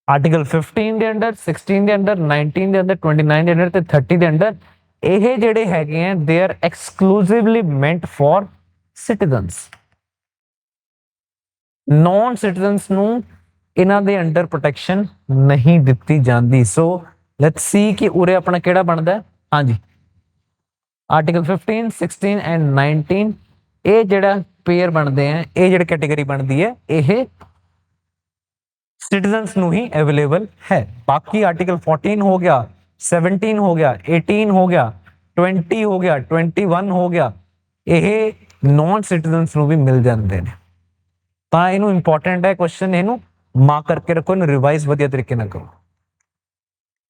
ਆਰਟੀਕਲ 15 ਦੇ ਅੰਡਰ, 16 ਦੇ ਅੰਡਰ, 19 ਦੇ ਅੰਡਰ, 29 ਦੇ ਅੰਡਰ ਤੇ 30 ਦੇ ਅੰਡਰ, ਇਹ ਜਿਹੜੇ ਹੈਗੇ ਆ they are exclusively meant for citizens. Non citizens ਨੂੰ ਇਹਨਾਂ ਦੇ ਅੰਡਰ ਪ੍ਰੋਟੈਕਸ਼ਨ ਨਹੀਂ ਦਿੱਤੀ ਜਾਂਦੀ। ਸੋ ਲੈਟਸ ਸੀ ਕਿ ਉਰੇ ਆਪਣਾ ਕਿਹੜਾ ਬਣਦਾ, ਹਾਂਜੀ ਆਰਟੀਕਲ 15 16 ਐਂਡ 19 ਇਹ ਜਿਹੜਾ ਪੇਅਰ ਬਣਦੇ ਆ, ਇਹ ਜਿਹੜੀ ਕੈਟੇਗਰੀ ਬਣਦੀ ਹੈ ਇਹ ਸਿਟੀਜ਼ਨਸ ਨੂੰ ਹੀ ਅਵੇਲੇਬਲ ਹੈ। ਬਾਕੀ ਆਰਟੀਕਲ 14 ਹੋ ਗਿਆ, 17 ਹੋ ਗਿਆ, 18 ਹੋ ਗਿਆ, 20 ਹੋ ਗਿਆ, 21 ਹੋ ਗਿਆ, ਇਹ ਨੌਨ ਸਿਟੀਜ਼ਨਸ ਨੂੰ ਵੀ ਮਿਲ ਜਾਂਦੇ ਨੇ। ਤਾਂ ਇਹਨੂੰ ਇੰਪੋਰਟੈਂਟ ਹੈ ਕੁਐਸਚਨ, ਇਹਨੂੰ ਮਾਰਕ ਕਰਕੇ ਰੱਖੋ, ਇਹਨੂੰ ਰਿਵਾਈਜ਼ ਵਧੀਆ ਤਰੀਕੇ ਨਾਲ ਕਰੋ।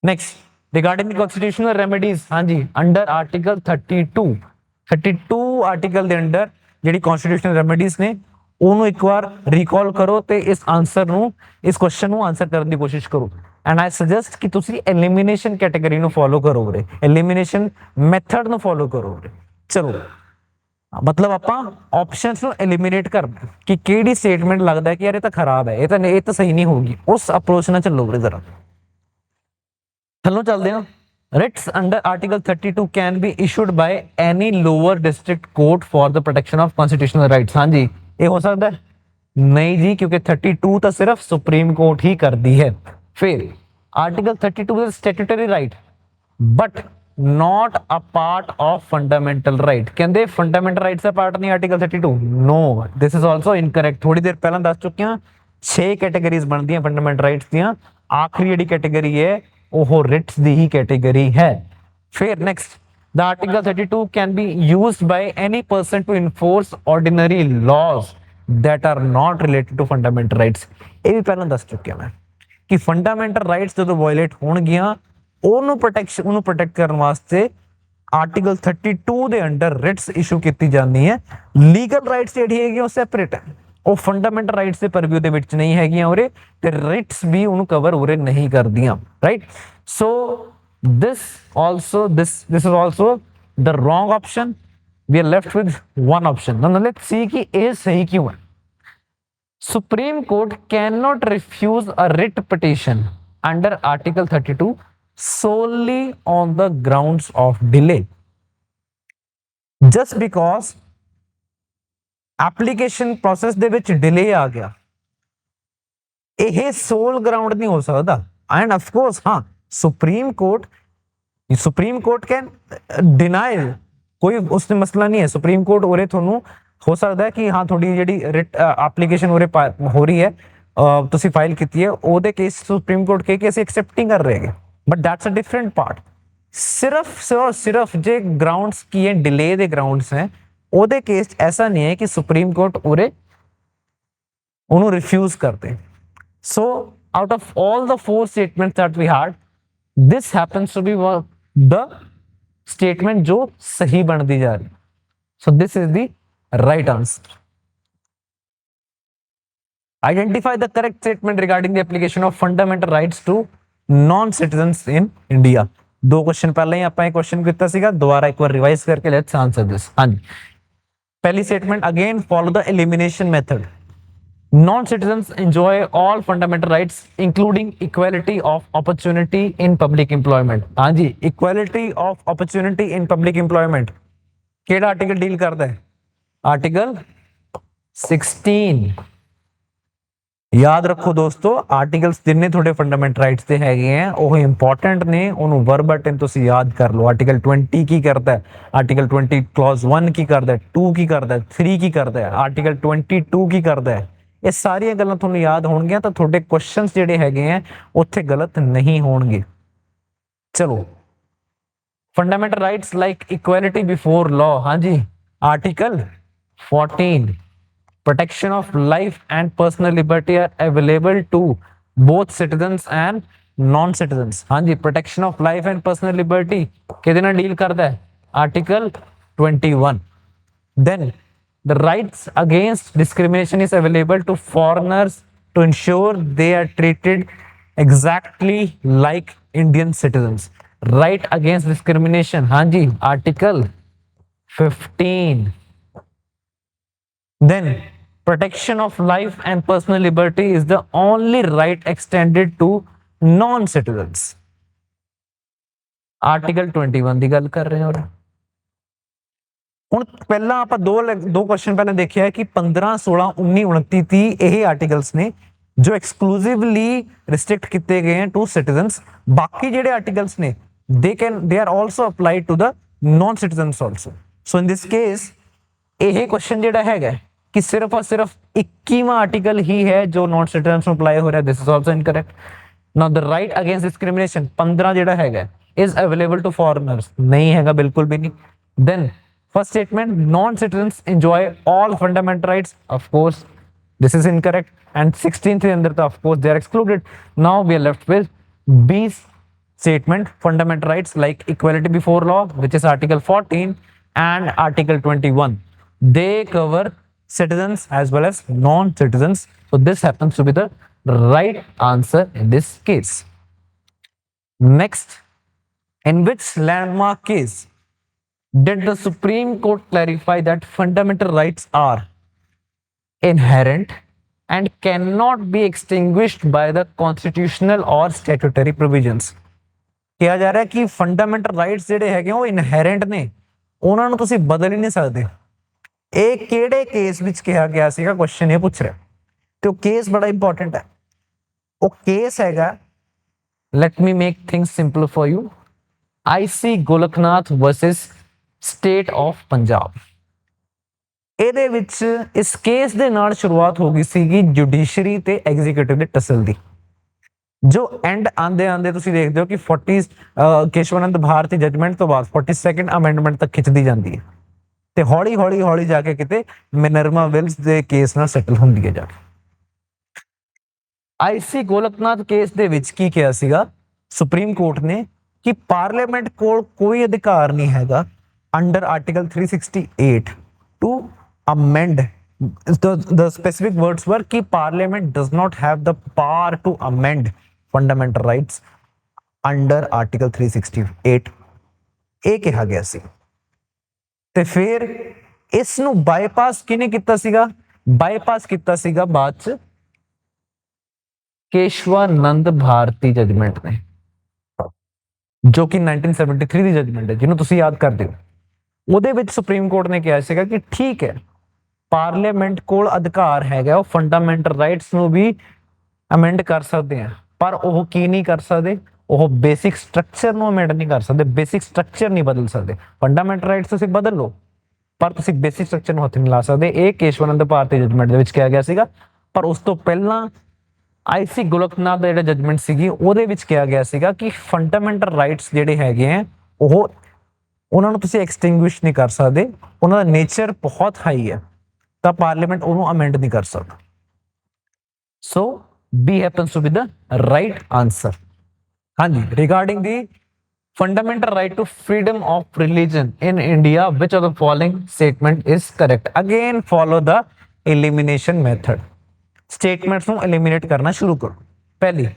ਨੈਕਸਟ ਰਿਗਾਰਡਿੰਗ ਦੀ ਕਨਸਟੀਟਿਊਸ਼ਨਲ ਰੈਮੇਡੀਜ਼, ਹਾਂਜੀ ਅੰਡਰ ਆਰਟੀਕਲ 32 ਆਰਟੀਕਲ ਦੇ ਅੰਡਰ ਜਿਹੜੀ ਕਨਸਟੀਟਿਊਸ਼ਨਲ ਰੈਮੇਡੀਜ਼ ਨੇ ਉਹਨੂੰ ਇੱਕ ਵਾਰ ਰੀਕਾਲ ਕਰੋ ਤੇ ਇਸ ਆਨਸਰ ਨੂੰ, ਇਸ ਕੁਐਸਚਨ ਨੂੰ ਆਨਸਰ ਕਰਨ ਦੀ ਕੋਸ਼ਿਸ਼ ਕਰੋ। ਐਂਡ ਆਈ ਸੁਜੈਸਟ ਕਿ ਤੁਸੀਂ ਐਲੀਮੀਨੇਸ਼ਨ ਕੈਟਾਗਰੀ ਨੂੰ ਫੋਲੋ ਕਰੋ ਵੀਰੇ, ਐਲੀਮੀਨੇਸ਼ਨ ਮੈਥਡ ਨੂੰ ਫੋਲੋ ਕਰੋ ਵੀਰੇ। ਚਲੋ मतलब ਆਪਾਂ ਆਪਸ਼ਨਸ ਨੂੰ ਐਲੀਮੀਨੇਟ ਕਰਨਾ ਕਿ ਕਿਹੜੀ ਸਟੇਟਮੈਂਟ ਲੱਗਦਾ ਹੈ ਕਿ ਯਾਰ ਇਹ ਤਾਂ ਖਰਾਬ ਹੈ, ਇਹ ਤਾਂ ਸਹੀ ਨਹੀਂ ਹੋਊਗੀ, ਉਸ ਅਪਰੋਚ ਨਾਲ ਚੱਲੋ ਵੀਰੇ ਜ਼ਰਾ। ਚਲੋ ਚੱਲਦੇ ਹਾਂ। Writs under article 32 can be issued by any lower district court for the protection of constitutional rights. ਹਾਂਜੀ ਇਹ ਹੋ ਸਕਦਾ ਹੈ? ਨਹੀਂ ਜੀ, ਕਿਉਂਕਿ 32 ਤਾਂ ਸਿਰਫ ਸੁਪਰੀਮ ਕੋਰਟ ਹੀ ਕਰਦੀ ਹੈ। ਫਿਰ article 32 is statutory right but not a part of fundamental right। ਕਹਿੰਦੇ ਫੰਡਾਮੈਂਟਲ ਰਾਈਟਸ ਦਾ ਪਾਰਟ ਨਹੀਂ article 32। No, this is also incorrect। ਥੋੜੀ ਦੇਰ ਪਹਿਲਾਂ ਦੱਸ ਚੁੱਕੇ ਹਾਂ 6 ਕੈਟਾਗਰੀਜ਼ ਬਣਦੀਆਂ ਫੰਡਾਮੈਂਟਲ ਰਾਈਟਸ ਦੀਆਂ, ਆਖਰੀ ਜਿਹੜੀ ਕੈਟਾਗਰੀ ਹੈ ਉਹ ਰਿਟਸ ਦੀ ਹੀ ਕੈਟਾਗਰੀ ਹੈ। ਫਿਰ next, the article 32 can be used by any person to enforce ordinary laws that are not related to fundamental rights। ਇਹ ਵੀ ਪਹਿਲਾਂ ਦੱਸ ਚੁੱਕਿਆ ਮੈਂ ਕਿ ਫੰਡਾਮੈਂਟਲ ਰਾਈਟਸ ਜਦੋਂ ਵਾਇਲੇਟ ਹੋਣਗੀਆਂ ਉਹਨੂੰ ਪ੍ਰੋਟੈਕਟ ਕਰਨ ਵਾਸਤੇ ਆਰਟੀਕਲ 32 ਦੇ ਅੰਡਰ ਰਿਟਸ ਇਸ਼ੂ ਕੀਤੀ ਜਾਂਦੀ ਹੈ। ਲੀਗਲ ਰਾਈਟਸ ਜਿਹੜੀ ਹੈਗੀ ਉਹ ਸੈਪਰੇਟ ਹੈ, ਉਹ ਫੰਡਾਮੈਂਟਲ ਰਾਈਟਸ ਦੇ ਪਰਵਿਊ ਦੇ ਵਿੱਚ ਨਹੀਂ ਹੈਗੀਆਂ ਉਰੇ, ਤੇ ਰਿਟਸ ਵੀ ਉਹਨੂੰ ਕਵਰ ਉਰੇ ਨਹੀਂ ਕਰਦੀਆਂ, right. So this is also the wrong option। we are left with one option। now let's see कि ਇਹ ਸਹੀ ਕਿਉਂ ਹੈ। Supreme Court cannot refuse a writ petition under Article 32 solely on the grounds of delay. Just because application process ਦੇ ਵਿੱਚ delay ਆ ਗਿਆ, ਇਹ sole ground ਨਹੀਂ ਹੋ ਸਕਦਾ। And of course, हाँ, सुप्रीम कोर्ट कैन डिनाई, कोई उसने मसला नहीं है। सुप्रीम कोर्ट उरे ਤੁਹਾਨੂੰ ਹੋ ਸਕਦਾ ਹੈ ਕਿ ਹਾਂ ਤੁਹਾਡੀ ਜਿਹੜੀ ਐਪਲੀਕੇਸ਼ਨ ਉਰੇ ਹੋ ਰਹੀ ਹੈ, ਤੁਸੀਂ ਫਾਈਲ ਕੀਤੀ ਹੈ, ਉਹਦੇ ਕੇਸ ਸੁਪਰੀਮ ਕੋਰਟ ਕਹੇ ਕਿ ਅਸੀਂ ਐਕਸੈਪਟਿੰਗ ਕਰ ਰਹੇ ਹਾਂ, but that's a different part. ਸਿਰਫ ਜੇ ਗਰਾਊਂਡਸ ਕੀ ਹੈ, डिले ਦੇ ਗਰਾਊਂਡਸ ਹੈ, ਉਹਦੇ ਕੇਸ ਐਸਾ ਨਹੀਂ ਹੈ ਕਿ ਸੁਪਰੀਮ ਕੋਰਟ ਉਰੇ ਉਹਨੂੰ ਰਿਫਿਊਜ਼ ਕਰਦੇ। ਸੋ out of all the 4 statements that we had, this happens to be the statement जो सही बनती जा रही। So this is the right answer. Identify the correct statement regarding the application of fundamental rights to non-citizens in India. 2 question पहले ही ਆਪਾਂ ਇਹ question ਕੀਤਾ ਸੀਗਾ, ਦੁਬਾਰਾ ਇੱਕ ਵਾਰ ਰਿਵਾਈਜ਼ ਕਰਕੇ let's answer this। ਹਾਂਜੀ, पहली statement again follow the elimination method. Non-citizens enjoy all fundamental rights including equality of opportunity in public employment। हाँ जी, equality of opportunity in public employment केड़ा आर्टिकल डील करता है? आर्टिकल 16। याद रखो दोस्तों, आर्टिकल्स जिन्ने थोड़े फंडामेंटल राइट्स ते हैगे हैं वो इंपॉर्टेंट ने, उन्होंने वर्बटन तुसी याद कर लो। आर्टिकल 20 की करता है, आर्टिकल 20 क्लॉज 1 की करता है, 2 की करता है, 3 की करता है, आर्टिकल 22 की करता है। ये सारियां गल्लां तुहानूं याद होणगियां तां तुहाडे क्वेश्चंस जिहड़े हैगे हैं उत्थे गलत नहीं होणगे। चलो, fundamental rights like equality before law, हाँ जी, article 14। Protection of life and personal liberty are available to both citizens and non-citizens। हाँ जी, protection of life and personal liberty किहदे नाल डील करदा है? Article 21। Then the rights against discrimination is available to foreigners to ensure they are treated exactly like Indian citizens। Right against discrimination, हाँ जी, Article 15। Then protection of life and personal liberty is the only right extended to non-citizens। Article 21 ਦੀ ਗੱਲ ਕਰ ਰਹੇ ਹਾਂ। ਹੁਣ ਪਹਿਲਾਂ ਆਪਾਂ ਦੋ question ਪਹਿਲਾਂ ਦੇਖਿਆ ਕਿ 15 16 19 29 30 ਇਹ ਆਰਟੀਕਲਸ ਨੇ ਜੋ ਐਕਸਕਲੂਸਿਵਲੀ ਰਿਸਟ੍ਰਿਕਟ ਕੀਤੇ ਗਏ ਹਨ ਟੂ ਸਿਟੀਜ਼ਨਸ। ਬਾਕੀ ਜਿਹੜੇ ਆਰਟੀਕਲਸ ਨੇ they are also applied to the non citizens also। so in this case ਇਹ ਕੁਐਸਚਨ ਜਿਹੜਾ ਹੈਗਾ कि सिर्फ और सिर्फ 21वां आर्टिकल ही है जो नॉन सिटीजन में अप्लाई हो रहा है। This is also incorrect. Now the right against discrimination 15 जेड़ा हैगा इज अवेलेबल टू फॉरेनर्स, नहीं हैगा, बिल्कुल भी नहीं। Then first statement non citizens enjoy all fundamental rights, of course this is incorrect. And 16th के अंदर तो of course they are excluded. Now we are left with B statement fundamental rights like equality before law which is article 14 and article 21। they cover citizens as well as non-citizens। so this happens to be the right answer in this case। Next, in which landmark case did the Supreme Court clarify that fundamental rights are inherent and cannot be extinguished by the constitutional or statutory provisions। ਕਿਹਾ ਜਾ ਰਿਹਾ ਕਿ fundamental rights ਜਿਹੜੇ ਹੈਗੇ ਉਹ ਇਨਹੈਰੈਂਟ ਨੇ, ਉਹਨਾਂ ਨੂੰ ਤੁਸੀਂ ਬਦਲ ਹੀ ਨਹੀਂ ਸਕਦੇ। ਇਹ ਕਿਹੜੇ ਕੇਸ ਵਿੱਚ ਕਿਹਾ ਗਿਆ ਸੀਗਾ, ਕੁਐਸਚਨ ਇਹ ਪੁੱਛ ਰਿਹਾ ਤੇ ਉਹ ਕੇਸ ਬੜਾ ਇੰਪੋਰਟੈਂਟ ਹੈ। ਉਹ ਕੇਸ ਹੈਗਾ, let me make things simple for you, IC Golaknath versus state of Punjab. ਇਹਦੇ ਵਿੱਚ ਇਸ ਕੇਸ ਦੇ ਨਾਲ ਸ਼ੁਰੂਆਤ ਹੋ ਗਈ ਸੀਗੀ ਜੁਡੀਸ਼ਰੀ ਤੇ ਐਗਜ਼ੀਕਿਊਟਿਵ ਦੇ ਟਸਲ ਦੀ, ਜੋ ਐਂਡ ਆਂਦੇ ਆਂਦੇ ਤੁਸੀਂ ਦੇਖਦੇ ਹੋ ਕਿ 40 ਕੇਸ਼ਵਾਨੰਦ ਭਾਰਤੀ ਜਜਮੈਂਟ ਤੋਂ ਬਾਅਦ 42nd ਅਮੈਂਡਮੈਂਟ ਤੱਕ ਖਿੱਚਦੀ ਜਾਂਦੀ ਹੈ ਤੇ ਹੌਲੀ ਹੌਲੀ ਹੌਲੀ ਜਾ ਕੇ ਕਿਤੇ ਮਿਨਰਵਾ ਵਿਲਸ ਦੇ ਕੇਸ ਨਾਲ ਸੈਟਲ ਹੁੰਦੀ ਹੈ ਜਾ ਕੇ। IC ਗੋਲਕਨਾਥ ਕੇਸ ਦੇ ਵਿੱਚ ਕੀ ਕਿਹਾ ਸੀਗਾ ਸੁਪਰੀਮ ਕੋਰਟ ਨੇ ਕਿ ਪਾਰਲੀਮੈਂਟ ਕੋਲ ਕੋਈ ਅਧਿਕਾਰ ਨਹੀਂ ਹੈਗਾ under article 368 to amend the specific words were कि parliament does not have the power to amend fundamental rights under article 368। ਇਹ ਕਿਹਾ ਗਿਆ ਸੀ ਤੇ ਫਿਰ ਇਸ ਨੂੰ ਬਾਈਪਾਸ ਕਿਹਨੇ ਕੀਤਾ ਸੀਗਾ? ਬਾਈਪਾਸ ਕੀਤਾ ਸੀਗਾ ਬਾਅਦ ਚ ਕੇਸ਼ਵਾਨੰਦ ਭਾਰਤੀ ਜਜਮੈਂਟ ਨੇ, ਜੋ ਕਿ 1973 ਦੀ ਜਜਮੈਂਟ ਹੈ, ਜਿਹਨੂੰ ਤੁਸੀਂ ਯਾਦ ਕਰਦੇ ਹੋ। ਉਹਦੇ ਵਿੱਚ ਸੁਪਰੀਮ ਕੋਰਟ ਨੇ ਕਿਹਾ ਸੀਗਾ ਕਿ ਠੀਕ ਹੈ, ਪਾਰਲੀਮੈਂਟ ਕੋਲ ਅਧਿਕਾਰ ਹੈਗਾ, ਉਹ ਫੰਡਾਮੈਂਟਲ ਰਾਈਟਸ ਨੂੰ ਵੀ ਅਮੈਂਡ ਕਰ ਸਕਦੇ ਆ, ਪਰ ਉਹ ਕੀ ਨਹੀਂ ਕਰ ਸਕਦੇ, ਉਹ ਬੇਸਿਕ ਸਟਰਕਚਰ ਨੂੰ ਅਮੈਂਡ ਨਹੀਂ ਕਰ ਸਕਦੇ, ਬੇਸਿਕ ਸਟਰਕਚਰ ਨਹੀਂ ਬਦਲ ਸਕਦੇ। ਫੰਡਾਮੈਂਟਲ ਰਾਈਟਸ ਤੁਸੀਂ ਬਦਲ ਲਓ, ਪਰ ਤੁਸੀਂ ਬੇਸਿਕ ਸਟਰਕਚਰ ਨੂੰ ਹੱਥ ਨਹੀਂ ਲਾ ਸਕਦੇ। ਇਹ ਕੇਸ਼ਵਾਨੰਦ ਭਾਰਤੀ ਜਜਮੈਂਟ ਦੇ ਵਿੱਚ ਕਿਹਾ ਗਿਆ ਸੀਗਾ। ਪਰ ਉਸ ਤੋਂ ਪਹਿਲਾਂ ਆਈਸੀ ਗੋਲਕਨਾਥ ਦਾ ਜਿਹੜਾ ਜਜਮੈਂਟ ਸੀਗੀ, ਉਹਦੇ ਵਿੱਚ ਕਿਹਾ ਗਿਆ ਸੀਗਾ ਕਿ ਫੰਡਾਮੈਂਟਲ ਰਾਈਟਸ ਜਿਹੜੇ ਹੈਗੇ ਆ, ਉਹ ਉਹਨਾਂ ਨੂੰ ਤੁਸੀਂ ਐਕਸਟਿੰਗੁਇਸ਼ ਨਹੀਂ ਕਰ ਸਕਦੇ, ਉਹਨਾਂ ਦਾ ਨੇਚਰ ਬਹੁਤ ਹਾਈ ਹੈ, ਤਾਂ ਪਾਰਲੀਮੈਂਟ ਉਹਨੂੰ ਅਮੈਂਡ ਨਹੀਂ ਕਰ ਸਕਦਾ। ਸੋ B happens to be the right answer. ਹਾਂਜੀ, regarding the fundamental right to freedom of religion in India, which of the following statement is correct? Again, follow the elimination method. Statements ਨੂੰ eliminate ਕਰਨਾ ਸ਼ੁਰੂ ਕਰੋ। ਪਹਿਲੀ,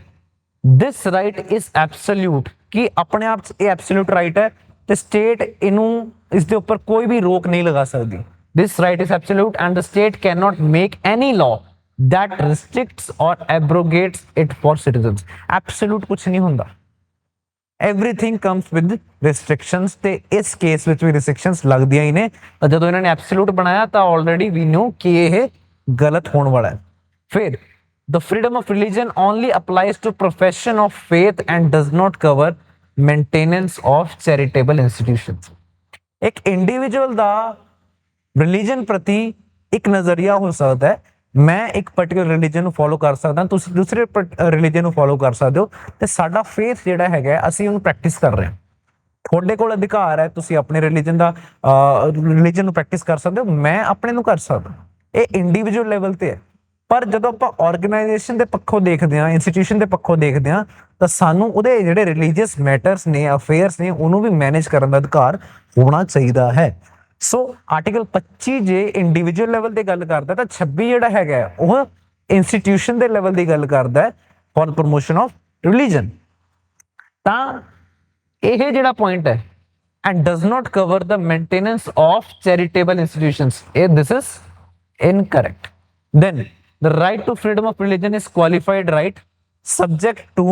this right is absolute, ਕਿ ਆਪਣੇ ਆਪ ਚ ਇਹ absolute right ਹੈ ਤੇ state ਇਹਨੂੰ ਇਸ ਦੇ ਉੱਪਰ ਕੋਈ ਵੀ ਰੋਕ ਨਹੀਂ ਲਗਾ ਸਕਦੀ। This right is absolute and the state cannot make any law that restricts or abrogates it for citizens. Absolute ਕੁਛ ਨਹੀਂ ਹੁੰਦਾ, everything comes with restrictions, ਤੇ ਇਸ ਕੇਸ ਵਿੱਚ ਵੀ restrictions ਲੱਗਦੀਆਂ ਹੀ ਨੇ। ਤਾਂ ਜਦੋਂ ਇਹਨਾਂ ਨੇ absolute ਬਣਾਇਆ ਤਾਂ already we knew ਕਿ ਇਹ ਗਲਤ ਹੋਣ ਵਾਲਾ ਹੈ। ਫਿਰ the freedom of religion only applies to profession of faith and does not cover maintenance of charitable institutions. ਇੱਕ ਇੰਡੀਵਿਜੂਅਲ ਦਾ ਰਿਲੀਜਨ ਪ੍ਰਤੀ ਇੱਕ ਨਜ਼ਰੀਆ ਹੋ ਸਕਦਾ ਹੈ, ਮੈਂ ਇੱਕ ਪਾਰਟਿਕੂਲਰ ਰਿਲੀਜਨ ਨੂੰ ਫੋਲੋ ਕਰ ਸਕਦਾ, ਤੁਸੀਂ ਦੂਸਰੇ ਰਿਲੀਜਨ ਨੂੰ ਫੋਲੋ ਕਰ ਸਕਦੇ ਹੋ, ਤੇ ਸਾਡਾ ਫੇਥ ਜਿਹੜਾ ਹੈਗਾ ਅਸੀਂ ਉਹਨੂੰ ਪ੍ਰੈਕਟਿਸ ਕਰ ਰਹੇ ਹਾਂ। ਤੁਹਾਡੇ ਕੋਲ ਅਧਿਕਾਰ ਹੈ, ਤੁਸੀਂ ਆਪਣੇ ਰਿਲੀਜਨ ਨੂੰ ਪ੍ਰੈਕਟਿਸ ਕਰ ਸਕਦੇ ਹੋ, ਮੈਂ ਆਪਣੇ ਨੂੰ ਕਰ ਸਕਦਾ। ਇਹ ਇੰਡੀਵਿਜੂਅਲ ਲੈਵਲ ਤੇ ਹੈ। ਪਰ ਜਦੋਂ ਆਪਾਂ ਆਰਗੇਨਾਈਜੇਸ਼ਨ ਦੇ ਪੱਖੋਂ ਦੇਖਦੇ ਹਾਂ, ਇੰਸਟੀਟਿਊਸ਼ਨ ਦੇ ਪੱਖੋਂ ਦੇਖਦੇ ਹਾਂ, ਤਾਂ ਸਾਨੂੰ ਉਹਦੇ ਜਿਹੜੇ ਰਿਲੀਜੀਅਸ ਮੈਟਰਸ ਨੇ, ਅਫੇਅਰਸ ਨੇ, ਉਹਨੂੰ ਵੀ ਮੈਨੇਜ ਕਰਨ ਦਾ ਅਧਿਕਾਰ ਹੋਣਾ ਚਾਹੀਦਾ ਹੈ। ਸੋ ਆਰਟੀਕਲ 25 ਜੇ ਇੰਡੀਵਿਜੂਅਲ ਲੈਵਲ ਤੇ ਗੱਲ ਕਰਦਾ, ਤਾਂ 26 ਜਿਹੜਾ ਹੈਗਾ ਉਹ ਇੰਸਟੀਟਿਊਸ਼ਨ ਦੇ ਲੈਵਲ ਦੀ ਗੱਲ ਕਰਦਾ ਹੈ, ਫॉर ਪ੍ਰੋਮੋਸ਼ਨ ਆਫ ਰਿਲੀਜਨ। ਤਾਂ ਇਹ ਜਿਹੜਾ ਪੁਆਇੰਟ ਹੈ, and does not cover the maintenance of charitable institutions, ਇਹ this is incorrect. Then the right to freedom of religion is qualified right subject to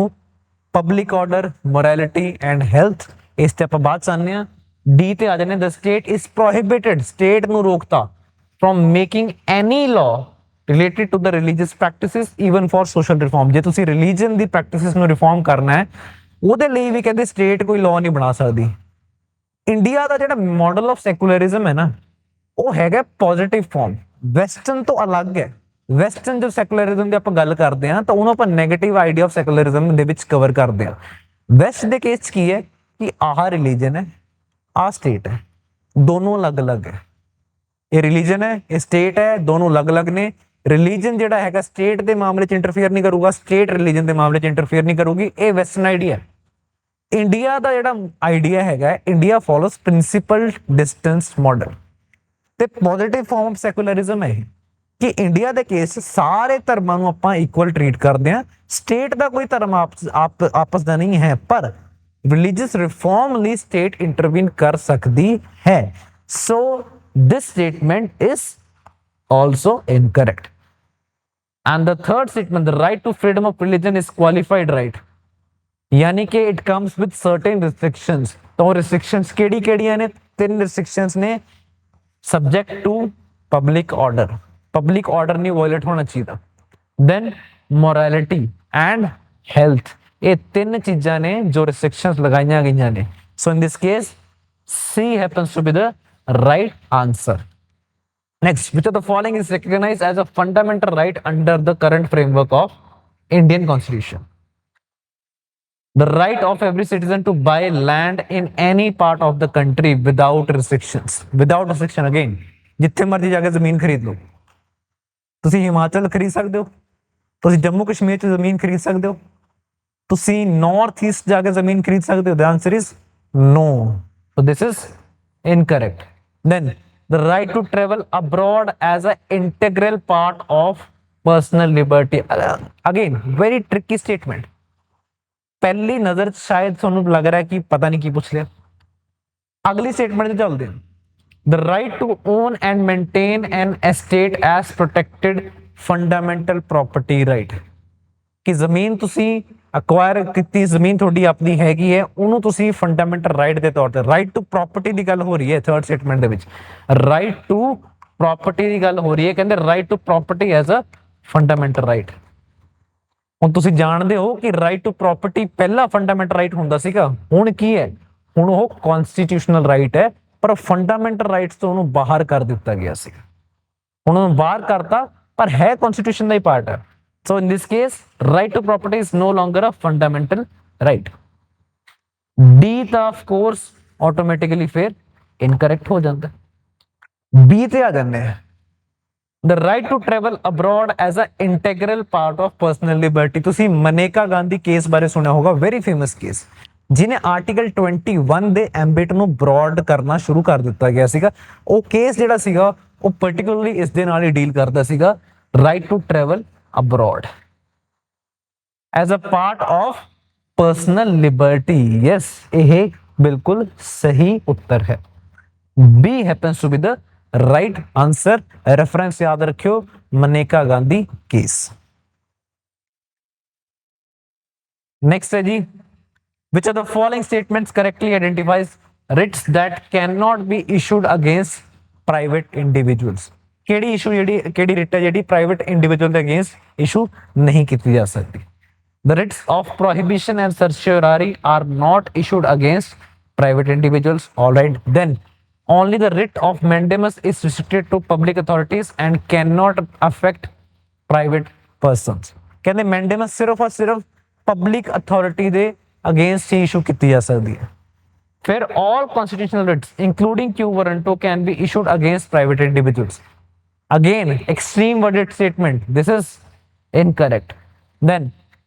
public order, morality and health. ਇਸ ਤੇ ਆਪਾਂ ਬਾਤ ਕਰਨੀ ਆ। ਡੀ ਤੇ ਆ ਜਾਣੇ, the state is prohibited, state ਨੂੰ ਰੋਕਤਾ from making any law related to the religious practices even for social reform. ਜੇ ਤੁਸੀਂ religion ਦੀ practices ਨੂੰ ਰਿਫਾਰਮ ਕਰਨਾ ਹੈ, ਉਹਦੇ ਲਈ ਵੀ ਕਹਿੰਦੇ state ਕੋਈ law ਨਹੀਂ ਬਣਾ ਸਕਦੀ। ਇੰਡੀਆ ਦਾ ਜਿਹੜਾ ਮਾਡਲ ਆਫ ਸੈਕੂਲਰਿਜ਼ਮ ਹੈ ਨਾ, ਉਹ ਹੈਗਾ ਪੋਜ਼ਿਟਿਵ ਫਾਰਮ, ਵੈਸਟਰਨ ਤੋਂ ਅਲੱਗ ਹੈ। ਵੈਸਟਰਨ ਜੋ ਸੈਕੂਲਰਿਜ਼ਮ ਦੀ ਆਪਾਂ ਗੱਲ ਕਰਦੇ ਹਾਂ, ਤਾਂ ਉਹਨੂੰ ਆਪਾਂ ਨੈਗੇਟਿਵ ਆਈਡੀਆ ਆਫ ਸੈਕੂਲਰਿਜ਼ਮ ਦੇ ਵਿੱਚ ਕਵਰ ਕਰਦੇ ਹਾਂ। ਵੈਸਟ ਦੇ ਕੇਸ 'ਚ ਕੀ ਹੈ ਕਿ ਆਹ ਰਿਲੀਜਨ ਹੈ, ਆਹ ਸਟੇਟ ਹੈ, ਦੋਨੋਂ ਅਲੱਗ-ਅਲੱਗ ਹੈ। ਇਹ ਰਿਲੀਜਨ ਹੈ, ਇਹ ਸਟੇਟ ਹੈ, ਦੋਨੋਂ ਅਲੱਗ-ਅਲੱਗ ਨੇ। ਰਿਲੀਜਨ ਜਿਹੜਾ ਹੈਗਾ ਸਟੇਟ ਦੇ ਮਾਮਲੇ 'ਚ ਇੰਟਰਫੇਅਰ ਨਹੀਂ ਕਰੂਗਾ, ਸਟੇਟ ਰਿਲੀਜਨ ਦੇ ਮਾਮਲੇ 'ਚ ਇੰਟਰਫੇਅਰ ਨਹੀਂ ਕਰੂਗੀ। ਇਹ ਵੈਸਟਰਨ ਆਈਡੀਆ। ਇੰਡੀਆ ਦਾ ਜਿਹੜਾ ਆਈਡੀਆ ਹੈਗਾ, ਇੰਡੀਆ ਫੋਲੋਸ ਪ੍ਰਿੰਸੀਪਲ ਡਿਸਟੈਂਸ ਮਾਡਲ, ਤੇ ਪੋਜ਼ਿਟਿਵ ਫਾਰਮ ਆਫ ਸੈਕੂਲਰਿਜ਼ਮ ਹੈ ਕਿ ਇੰਡੀਆ ਦੇ ਕੇਸ ਸਾਰੇ ਧਰਮਾਂ ਨੂੰ ਆਪਾਂ ਇਕੁਅਲ ਟ੍ਰੀਟ ਕਰਦੇ ਹਾਂ। ਸਟੇਟ ਦਾ ਕੋਈ ਧਰਮ ਆਪਸ ਦਾ ਨਹੀਂ ਹੈ, ਪਰ ਰਿਲੀਜੀਅਸ ਰਿਫਾਰਮ ਲਈ ਸਟੇਟ ਇੰਟਰਵੀਨ ਕਰ ਸਕਦੀ ਹੈ। So this statement is also incorrect. And the third statement, the right to freedom of religion is qualified right, ਯਾਨੀ ਕਿ it comes with certain restrictions. ਤਾਂ ਰਿਸਟ੍ਰਿਕਸ਼ਨਸ ਕਿਹੜੀਆਂ ਨੇ? 3 ਰਿਸਟ੍ਰਿਕਸ਼ਨਸ ਨੇ। Subject to public order, public order ਨਹੀਂ violate ਹੋਣਾ ਚਾਹੀਦਾ। Then morality and health, ਇਹ 3 ਚੀਜ਼ਾਂ ਨੇ ਜੋ ਰਿਸਟ੍ਰਿਕਸ਼ਨਸ ਲਗਾਈਆਂ ਗਈਆਂ ਨੇ। So in this case C happens to be the right answer. Next, which of the following is recognized as a fundamental right under the current framework of Indian Constitution? The right of every citizen to buy land in any part of the country without restrictions. Without restriction again, ਜਿੱਥੇ ਮਰਜ਼ੀ ਜਾ ਕੇ ਜ਼ਮੀਨ ਖਰੀਦ ਲਓ। ਤੁਸੀਂ ਹਿਮਾਚਲ ਖਰੀਦ ਸਕਦੇ ਹੋ, ਤੁਸੀਂ ਜੰਮੂ ਕਸ਼ਮੀਰ 'ਚ ਜ਼ਮੀਨ ਖਰੀਦ ਸਕਦੇ ਹੋ, ਤੁਸੀਂ ਨਾਰਥ ਈਸਟ ਜਾ ਕੇ ਜ਼ਮੀਨ ਖਰੀਦ ਸਕਦੇ ਹੋ। The answer is no. So this is incorrect. Then the right to travel abroad as an integral part of personal liberty. Again, very tricky statement. ਪਹਿਲੀ ਨਜ਼ਰ ਸ਼ਾਇਦ ਤੁਹਾਨੂੰ ਲੱਗ ਰਿਹਾ ਕਿ ਪਤਾ ਨਹੀਂ ਕੀ ਪੁੱਛ ਲਿਆ। ਅਗਲੀ ਸਟੇਟਮੈਂਟ ਤੇ ਚੱਲਦੇ ਹਾਂ। The right to own and maintain an estate as protected fundamental property right. ਕਿ ਜ਼ਮੀਨ ਤੁਸੀਂ ਅਕਵਾਇਰ ਕੀਤੀ, ਜ਼ਮੀਨ ਤੁਹਾਡੀ ਆਪਣੀ ਹੈਗੀ ਹੈ, ਉਹਨੂੰ ਤੁਸੀਂ ਫੰਡਾਮੈਂਟਲ ਰਾਈਟ ਦੇ ਤੌਰ ਤੇ, ਰਾਈਟ ਟੂ ਪ੍ਰਾਪਰਟੀ ਦੀ ਗੱਲ ਹੋ ਰਹੀ ਹੈ ਥਰਡ ਸਟੇਟਮੈਂਟ ਦੇ ਵਿੱਚ, ਰਾਈਟ ਟੂ ਪ੍ਰਾਪਰਟੀ ਦੀ ਗੱਲ ਹੋ ਰਹੀ ਹੈ, ਕਹਿੰਦੇ right to property as a fundamental right. ਹੁਣ ਤੁਸੀਂ ਜਾਣਦੇ ਹੋ ਕਿ ਰਾਈਟ ਟੂ ਪ੍ਰਾਪਰਟੀ ਪਹਿਲਾ ਫੰਡਾਮੈਂਟਲ ਰਾਈਟ ਹੁੰਦਾ ਸੀਗਾ, ਹੁਣ ਕੀ ਹੈ, ਹੁਣ ਉਹ ਕਨਸਟੀਟਿਊਸ਼ਨਲ ਰਾਈਟ ਹੈ, ਪਰ ਫੰਡਾਮੈਂਟਲ ਰਾਈਟਸ ਤੋਂ ਉਹਨੂੰ ਬਾਹਰ ਕਰ ਦਿੱਤਾ ਗਿਆ ਸੀ, ਹੁਣ ਉਹਨੂੰ ਬਾਹਰ ਕਰਤਾ, ਪਰ ਹੈ ਕਨਸਟੀਟਿਊਸ਼ਨ ਦਾ ਹੀ ਪਾਰਟ ਹੈ। So in this case, right to property is no longer a fundamental right. D ਤਾਂ of course automatically ਫਿਰ incorrect ਹੋ ਜਾਂਦਾ। B ਤੇ ਆ ਜਾਂਦੇ हैं। The right to travel abroad as a integral part of personal liberty। ਤੁਸੀਂ ਮਨੇਕਾ Gandhi case ਬਾਰੇ ਸੁਣਿਆ ਹੋਗਾ, very famous case, ਜਿਹਨੇ ਆਰਟੀਕਲ 21 ਦੇ ਐਂਬਿਟ ਨੂੰ ਬ੍ਰੌਡ ਕਰਨਾ ਸ਼ੁਰੂ ਕਰ ਦਿੱਤਾ ਗਿਆ ਸੀਗਾ। ਉਹ ਕੇਸ ਜਿਹੜਾ ਸੀਗਾ ਉਹ ਪਾਰਟਿਕੂਲਰਲੀ ਇਸ ਦੇ ਨਾਲ ਹੀ ਡੀਲ ਕਰਦਾ ਸੀਗਾ, right to travel abroad as a part of personal liberty। yes, ਇਹ ਬਿਲਕੁਲ ਸਹੀ ਉੱਤਰ ਹੈ। B happens to be the right answer। reference याद रखियो, मनेका गांधी केस। next है जी, which of the following statements correctly identifies writs that cannot be issued against private individuals। ਕਿਹੜੀ issue ਜਿਹੜੀ ਕਿਹੜੀ ਰਿਟ ਹੈ ਜਿਹੜੀ ਪ੍ਰਾਈਵੇਟ ਇੰਡੀਵਿਜੂਅਲ ਦੇ ਅਗੇਂਸਟ ਇਸ਼ੂ ਨਹੀਂ ਕੀਤੀ ਜਾ ਸਕਦੀ। The writs of prohibition and certiorari are not issued against private individuals। All right, then only the writ of mandamus is restricted to public authorities and cannot affect private persons। ਕਹਿੰਦੇ mandamus ਸਿਰਫ ਔਰ ਸਿਰਫ public authority ਦੇ against ਹੀ issue ਕੀਤੀ ਜਾ ਸਕਦੀ ਹੈ। ਫਿਰ all constitutional writs including quo warranto can be issued against private individuals। Again, extreme worded statement, this is incorrect। Then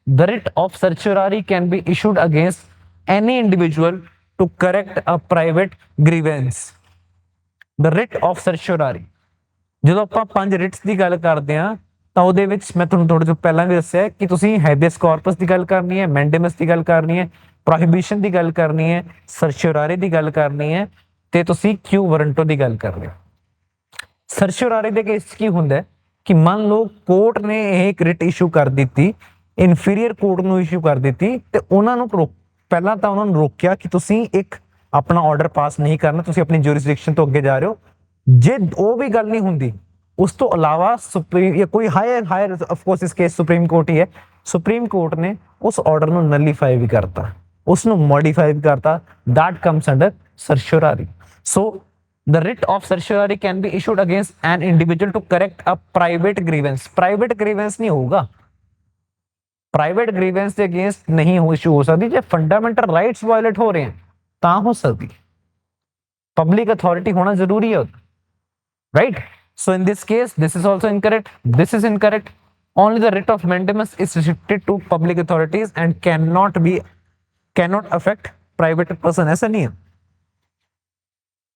the writ of certiorari can be issued against any individual to correct a private grievance। The writ of certiorari, ਜਦੋਂ ਆਪਾਂ 5 Ritz ਦੀ ਗੱਲ ਕਰਦੇ ਹਾਂ ਤਾਂ ਉਹਦੇ ਵਿੱਚ ਮੈਂ ਤੁਹਾਨੂੰ ਥੋੜੇ ਜਿਹਾ ਪਹਿਲਾਂ ਵੀ ਦੱਸਿਆ ਕਿ ਤੁਸੀਂ ਹੈਬੀਅਸ ਕਾਰਪਸ ਦੀ ਗੱਲ ਕਰਨੀ ਹੈ, ਮੈਂਡੇਮਸ ਦੀ ਗੱਲ ਕਰਨੀ ਹੈ, ਪ੍ਰੋਹਿਬਿਸ਼ਨ ਦੀ ਗੱਲ ਕਰਨੀ ਹੈ, ਸਰਚਿਓਰਾਰੀ ਦੀ ਗੱਲ ਕਰਨੀ ਹੈ, ਤੇ ਤੁਸੀਂ ਕਿਊ ਵਾਰੰਟੋ ਦੀ ਗੱਲ ਕਰਨੀ ਹੈ। ਸਰਚਿਓਰਾਰੀ ਦੇ ਕੇਸ ਕੀ ਹੁੰਦਾ ਕਿ ਮੰਨ ਲਓ ਕੋਰਟ ਨੇ ਇਹ ਇੱਕ ਰਿਟ ਇਸ਼ੂ ਕਰ ਦਿੱਤੀ, ਇਨਫੀਰੀਅਰ ਕੋਰਟ ਨੂੰ ਇਸ਼ੂ ਕਰ ਦਿੱਤੀ, ਤੇ ਉਹਨਾਂ ਨੂੰ ਪਹਿਲਾਂ ਤਾਂ ਉਹਨਾਂ ਨੂੰ ਰੋਕਿਆ ਕਿ ਤੁਸੀਂ ਇੱਕ ਆਪਣਾ ਆਰਡਰ ਪਾਸ ਨਹੀਂ ਕਰਨਾ, ਤੁਸੀਂ ਆਪਣੀ ਜੂਰਿਸਡਿਕਸ਼ਨ ਤੋਂ ਅੱਗੇ ਜਾ ਰਹੇ ਹੋ। ਜੇ ਉਹ ਵੀ ਗੱਲ ਨਹੀਂ ਹੁੰਦੀ, ਉਸ ਤੋਂ ਇਲਾਵਾ ਸੁਪਰੀਮ ਜਾਂ ਕੋਈ ਹਾਇਰ ਆਫ ਕੋਰਸ ਇਸ ਕੇਸ ਸੁਪਰੀਮ ਕੋਰਟ ਹੀ ਹੈ, ਸੁਪਰੀਮ ਕੋਰਟ ਨੇ ਉਸ ਆਰਡਰ ਨੂੰ ਨਲੀਫਾਈ ਵੀ ਕਰਤਾ, ਉਸ ਨੂੰ ਮੋਡੀਫਾਈ ਵੀ ਕਰਤਾ, that comes under certiorari। so the writ of certiorari can be issued against an individual to correct a private grievance। private grievance नहीं होगा, प्राइवेट ग्रीवेंस के अगेंस्ट नहीं हो इशू हो सकती, जब फंडामेंटल राइट्स वायलेट हो रहे हैं ता हो सकती, पब्लिक अथॉरिटी होना जरूरी है, right. So in this case this is also incorrect, this is incorrect. only the writ of mandamus is restricted to public authorities and cannot affect private person। ऐसा नहीं है,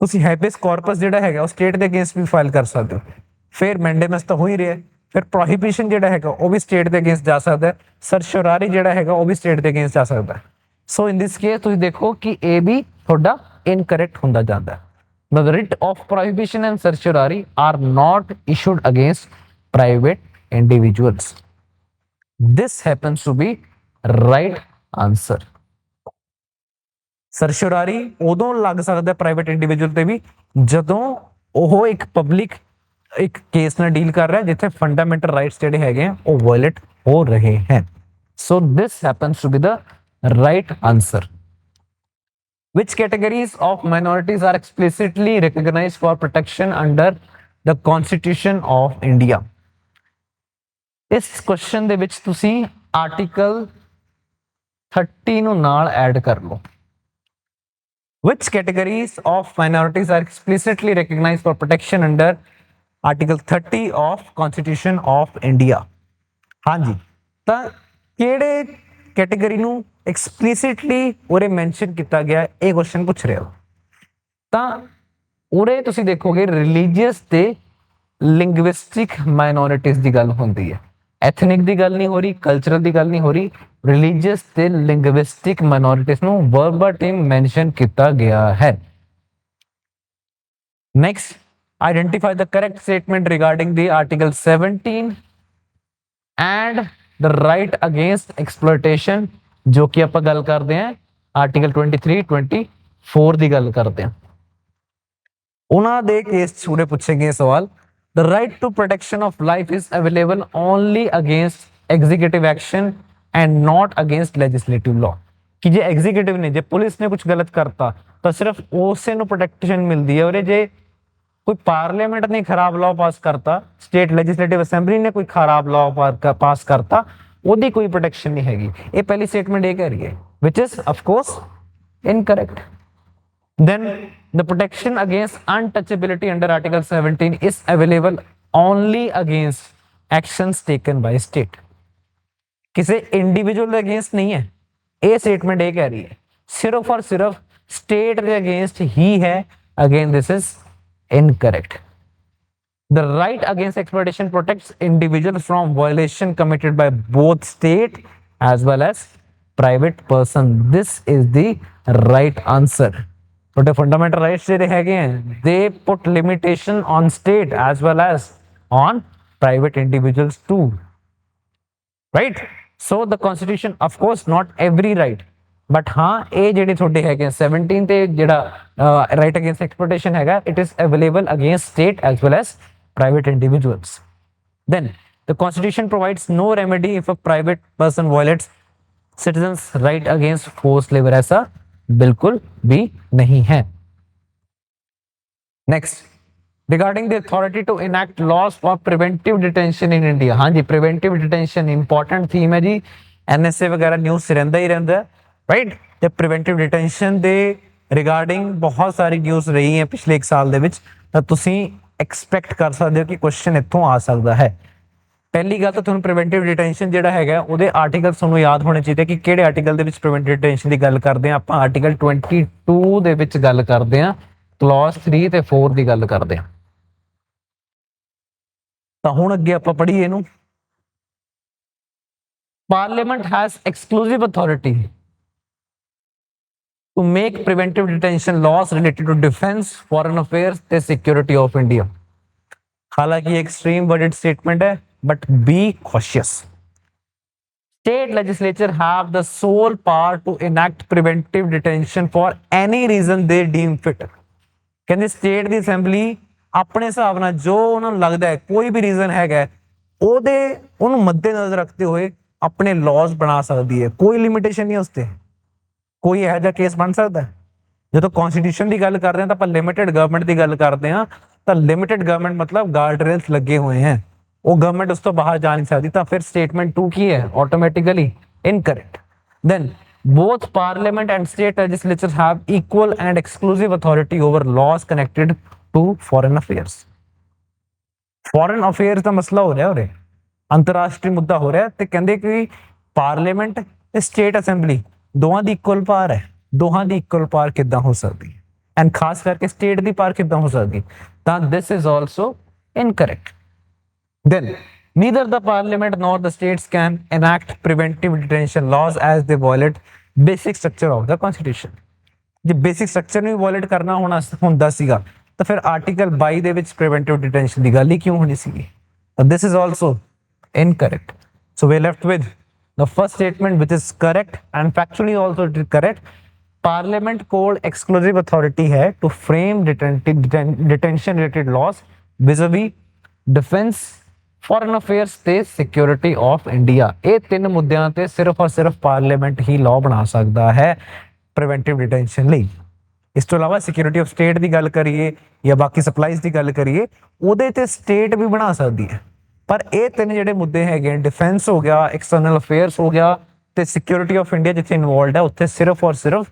ਤੁਸੀਂ ਹੈਬੀਅਸ ਕਾਰਪਸ ਜਿਹੜਾ ਹੈਗਾ ਉਹ ਸਟੇਟ ਦੇ ਅਗੇਂਸਟ ਵੀ file ਕਰ ਸਕਦੇ ਹੋ, ਫਿਰ ਮੈਂਡੇਮਸ ਤਾਂ ਹੋ ਹੀ ਰਿਹਾ, ਫਿਰ ਪ੍ਰੋਹਿਬਿਸ਼ਨ ਜਿਹੜਾ ਹੈਗਾ ਉਹ ਵੀ ਸਟੇਟ ਦੇ ਅਗੇਂਸਟ ਜਾ ਸਕਦਾ ਹੈ, ਸਰਚਿਓਰਾਰੀ ਜਿਹੜਾ ਹੈਗਾ ਉਹ ਵੀ ਸਟੇਟ ਦੇ ਅਗੇਂਸਟ ਜਾ ਸਕਦਾ ਹੈ। ਸੋ ਇਨ ਦਿਸ ਕੇਸ ਤੁਸੀਂ ਦੇਖੋ ਕਿ ਇਹ ਵੀ ਤੁਹਾਡਾ ਇਨਕਰੈਕਟ ਹੁੰਦਾ ਜਾਂਦਾ ਹੈ। The writ of prohibition and certiorari are not issued against private individuals। This happens to be right answer। ਸਰਚਿਓਰਾਰੀ ਉਦੋਂ ਲੱਗ ਸਕਦਾ ਪ੍ਰਾਈਵੇਟ ਇੰਡੀਵਿਜੂਅਲ ਤੇ ਵੀ ਜਦੋਂ ਉਹ ਇੱਕ ਪਬਲਿਕ ਇੱਕ ਕੇਸ ਨਾਲ ਡੀਲ ਕਰ ਰਿਹਾ ਜਿੱਥੇ ਫੰਡਾਮੈਂਟਲ ਰਾਈਟਸ ਜਿਹੜੇ ਹੈਗੇ ਆ ਉਹ ਵਾਇਲੇਟ ਹੋ ਰਹੇ ਹਨ। So this happens to be the right answer. Which categories of minorities are explicitly recognized for protection under the Constitution of India? ਇਸ ਕੁਐਸਚਨ ਦੇ ਵਿੱਚ ਤੁਸੀਂ ਆਰਟੀਕਲ 30 ਨੂੰ ਨਾਲ ਐਡ ਕਰ ਲਓ। Which categories of minorities are explicitly recognized for protection under Article 30 of Constitution of India? ਹਾਂਜੀ, ਤਾਂ ਕਿਹੜੇ ਕੈਟੇਗਰੀ ਨੂੰ ਐਕਸਪਲਿਸਿਟਲੀ ਉਰੇ ਮੈਂਸ਼ਨ ਕੀਤਾ ਗਿਆ ਇਹ ਕੁਐਸਚਨ ਪੁੱਛ ਰਿਹਾ। ਤਾਂ ਉਰੇ ਤੁਸੀਂ ਦੇਖੋਗੇ ਰਿਲੀਜੀਅਸ ਤੇ ਲਿੰਗੁਇਸਟਿਕ ਮਾਈਨੋਰਿਟੀਜ਼ ਦੀ ਗੱਲ ਹੁੰਦੀ ਹੈ, ਐਥਨਿਕ ਦੀ ਗੱਲ ਨਹੀਂ ਹੋ ਰਹੀ, ਕਲਚਰਲ ਦੀ ਗੱਲ ਨਹੀਂ ਹੋ ਰਹੀ, ਰਿਲੀਜੀਅਸ ਤੇ ਲਿੰਗੁਇਸਟਿਕ ਮਾਈਨੋਰਿਟੀਜ਼ ਨੂੰ ਵਰਬਟਿਮ ਮੈਂਸ਼ਨ ਕੀਤਾ ਗਿਆ ਹੈ। Next, identify the correct statement regarding the Article 17 and the right against exploitation, जो कि ਆਪਾਂ ਗੱਲ ਕਰਦੇ ਹਾਂ ਆਰਟੀਕਲ 23 24 ਦੀ ਗੱਲ ਕਰਦੇ ਹਾਂ। ਉਹਨਾਂ ਦੇ ਕੇਸ ਛੂੜੇ ਪੁੱਛੇ ਗਏ ਸਵਾਲ, the right to protection of life is available only against executive action and not against legislative law, ਕਿ ਜੇ ਐਗਜ਼ੀਕਿਊਟਿਵ ਨੇ, ਜੇ ਪੁਲਿਸ ਨੇ ਕੁਝ ਗਲਤ ਕਰਤਾ ਤਾਂ ਸਿਰਫ ਉਸੇ ਨੂੰ ਪ੍ਰੋਟੈਕਸ਼ਨ ਮਿਲਦੀ ਹੈ, ਔਰ ਜੇ कोई पार्लियामेंट ने खराब लॉ पास करता, स्टेट लेजिस्लेटिव असेंबली ने कोई खराब लॉ पास करता, ओदी कोई प्रोटेक्शन नहीं हैगी। ये पहली स्टेटमेंट ये कह रही है, which is of course incorrect. Then the protection against untouchability under article 17 is available only against actions taken by state, किसी इंडिविजुअल अगेंस्ट नहीं है। ये स्टेटमेंट ये कह रही है सिर्फ और सिर्फ स्टेट के अगेंस्ट ही है। Again this is incorrect. The right against exploitation protects individuals from violation committed by both state as well as private person. This is the right answer. But the fundamental rights they put limitation on state as well as on private individuals too, right? So the constitution, of course, not every right, but हाँ ये ਜਿਹੜੇ ਤੁਹਾਡੇ ਹੈਗੇ 17 ਤੇ ਜਿਹੜਾ right against exploitation ਹੈਗਾ, it is available against state as well as private individuals. then the constitution provides no remedy if a private person violates citizens right against forced labor, ऐसा बिल्कुल भी नहीं है। next, regarding the authority to enact laws for preventive detention in India, हाँ जी preventive detention important theme है जी, NSA वगैरह news से रहता ही रहता है, राइट। ਤੇ ਪ੍ਰੀਵੈਂਟਿਵ ਡਿਟੈਂਸ਼ਨ ਦੇ ਰਿਗਾਰਡਿੰਗ ਬਹੁਤ ਸਾਰੀ ਨਿਊਜ਼ ਰਹੀ ਹੈ ਪਿਛਲੇ 1 ਸਾਲ ਦੇ ਵਿੱਚ, ਤਾਂ ਤੁਸੀਂ ਐਕਸਪੈਕਟ ਕਰ ਸਕਦੇ ਹੋ ਕਿ ਕੁਐਸਚਨ ਇੱਥੋਂ ਆ ਸਕਦਾ ਹੈ। ਪਹਿਲੀ ਗੱਲ ਤਾਂ ਤੁਹਾਨੂੰ ਪ੍ਰੀਵੈਂਟਿਵ ਡਿਟੈਂਸ਼ਨ ਜਿਹੜਾ ਹੈਗਾ ਉਹਦੇ ਆਰਟੀਕਲ ਤੁਹਾਨੂੰ ਯਾਦ ਹੋਣੇ ਚਾਹੀਦੇ ਕਿ ਕਿਹੜੇ ਆਰਟੀਕਲ ਦੇ ਵਿੱਚ ਪ੍ਰੀਵੈਂਟਿਵ ਡਿਟੈਂਸ਼ਨ ਦੀ ਗੱਲ ਕਰਦੇ ਆ ਆਪਾਂ। ਆਰਟੀਕਲ 22 ਦੇ ਵਿੱਚ ਗੱਲ ਕਰਦੇ ਆ, ਕਲੌਜ਼ 3 ਤੇ 4 ਦੀ ਗੱਲ ਕਰਦੇ ਆ। ਤਾਂ ਹੁਣ ਅੱਗੇ ਆਪਾਂ ਪੜ੍ਹੀਏ ਇਹਨੂੰ। Parliament has exclusive authority to make preventive detention laws related to defense, foreign affairs ਤੇ security of India। ਹਾਲਾਂਕਿ extreme worded statement ਹੈ, but be cautious। State legislature have the sole power to enact preventive detention for any reason they deem fit। ਕਹਿੰਦੇ state ਦੀ assembly ਆਪਣੇ ਹਿਸਾਬ ਨਾਲ ਜੋ ਉਹਨਾਂ ਨੂੰ ਲੱਗਦਾ ਹੈ ਕੋਈ ਵੀ ਰੀਜ਼ਨ ਹੈਗਾ ਉਹਨੂੰ ਮੱਦੇਨਜ਼ਰ ਰੱਖਦੇ ਹੋਏ ਆਪਣੇ laws ਬਣਾ ਸਕਦੀ ਹੈ, ਕੋਈ ਲਿਮਿਟੇਸ਼ਨ ਨਹੀਂ ਉਸ ਤੇ। ਕੋਈ ਇਹੋ ਜਿਹਾ ਕੇਸ ਬਣ ਸਕਦਾ ਜਦੋਂ ਕਨਸਟੀਟਿਊਸ਼ਨ ਦੀ ਗੱਲ ਕਰਦੇ ਹਾਂ ਤਾਂ ਆਪਾਂ ਲਿਮਿਟਡ ਗਵਰਨਮੈਂਟ ਦੀ ਗੱਲ ਕਰਦੇ ਹਾਂ, ਤਾਂ ਲਿਮਿਟਡ ਗਵਰਨਮੈਂਟ ਮਤਲਬ ਗਾਰਡ ਰੇਲਸ ਲੱਗੇ ਹੋਏ ਹੈ, ਉਹ ਗਵਰਨਮੈਂਟ ਉਸ ਤੋਂ ਬਾਹਰ ਜਾ ਨਹੀਂ ਸਕਦੀ। ਤਾਂ ਫਿਰ ਸਟੇਟਮੈਂਟ 2 ਕੀ ਹੈ? Automatically incorrect. Then both parliament and state legislatures have equal and exclusive authority over laws connected to foreign affairs। foreign affairs ਦਾ ਮਸਲਾ ਹੋ ਰਿਹਾ ਉਰੇ, ਅੰਤਰਰਾਸ਼ਟਰੀ ਮੁੱਦਾ ਹੋ ਰਿਹਾ, ਤੇ ਕਹਿੰਦੇ ਕਿ ਪਾਰਲੀਮੈਂਟ ਤੇ ਸਟੇਟ ਅਸੈਂਬਲੀ ਦੋਵਾਂ ਦੀ ਇਕੁਅਲ ਪਾਵਰ ਹੈ। ਦੋਹਾਂ ਦੀ ਇਕੁਅਲ ਪਾਵਰ ਕਿੱਦਾਂ ਹੋ ਸਕਦੀ ਹੈ, ਐਂਡ ਖਾਸ ਕਰਕੇ ਸਟੇਟ ਦੀ ਪਾਵਰ ਕਿੱਦਾਂ ਹੋ ਸਕਦੀ, ਤਾਂ this is also incorrect. then neither the parliament nor the states can enact preventive detention laws as they violate basic structure of the constitution। ਜੇ ਬੇਸਿਕ ਸਟਰਕਚਰ ਨੂੰ ਵਾਇਲੇਟ ਕਰਨਾ ਹੁੰਦਾ ਸੀਗਾ ਤਾਂ ਫਿਰ ਆਰਟੀਕਲ 22 ਦੇ ਵਿੱਚ ਪ੍ਰੀਵੈਂਟਿਵ ਡਿਟੈਂਸ਼ਨ ਦੀ ਗੱਲ ਹੀ ਕਿਉਂ ਹੋਣੀ ਸੀਗੀ? ਤਾਂ this is also incorrect. So we left with the first statement which is correct and factually also correct। parliament ਕੋਲ exclusive authority ਹੈ to frame detention related laws vis-a-vis defense, foreign affairs ਤੇ security of India। ਇਹ ਤਿੰਨ ਮੁੱਦਿਆਂ ਤੇ ਸਿਰਫ ਔਰ ਸਿਰਫ ਪਾਰਲੀਮੈਂਟ ਹੀ ਲਾਅ ਬਣਾ ਸਕਦਾ ਹੈ ਪ੍ਰੀਵੈਂਟਿਵ ਡਿਟੈਂਸ਼ਨ ਲਈ। ਇਸ ਤੋਂ ਇਲਾਵਾ ਸਿਕਿਉਰਿਟੀ ਆਫ ਸਟੇਟ ਦੀ ਗੱਲ ਕਰੀਏ ਜਾਂ ਬਾਕੀ ਸਪਲਾਈਜ਼ ਦੀ ਗੱਲ ਕਰੀਏ, ਉਹਦੇ ਤੇ ਸਟੇਟ ਵੀ ਬਣਾ ਸਕਦੀ ਹੈ। ਪਰ ਇਹ ਤਿੰਨ ਜਿਹੜੇ ਮੁੱਦੇ ਹੈਗੇ, ਡਿਫੈਂਸ ਹੋ ਗਿਆ, ਐਕਸਟਰਨਲ ਅਫੇਅਰਸ ਹੋ ਗਿਆ ਤੇ ਸਿਕਿਉਰਿਟੀ ਆਫ ਇੰਡੀਆ ਜਿੱਥੇ ਇਨਵੋਲਡ ਹੈ, ਉੱਥੇ ਸਿਰਫ ਔਰ ਸਿਰਫ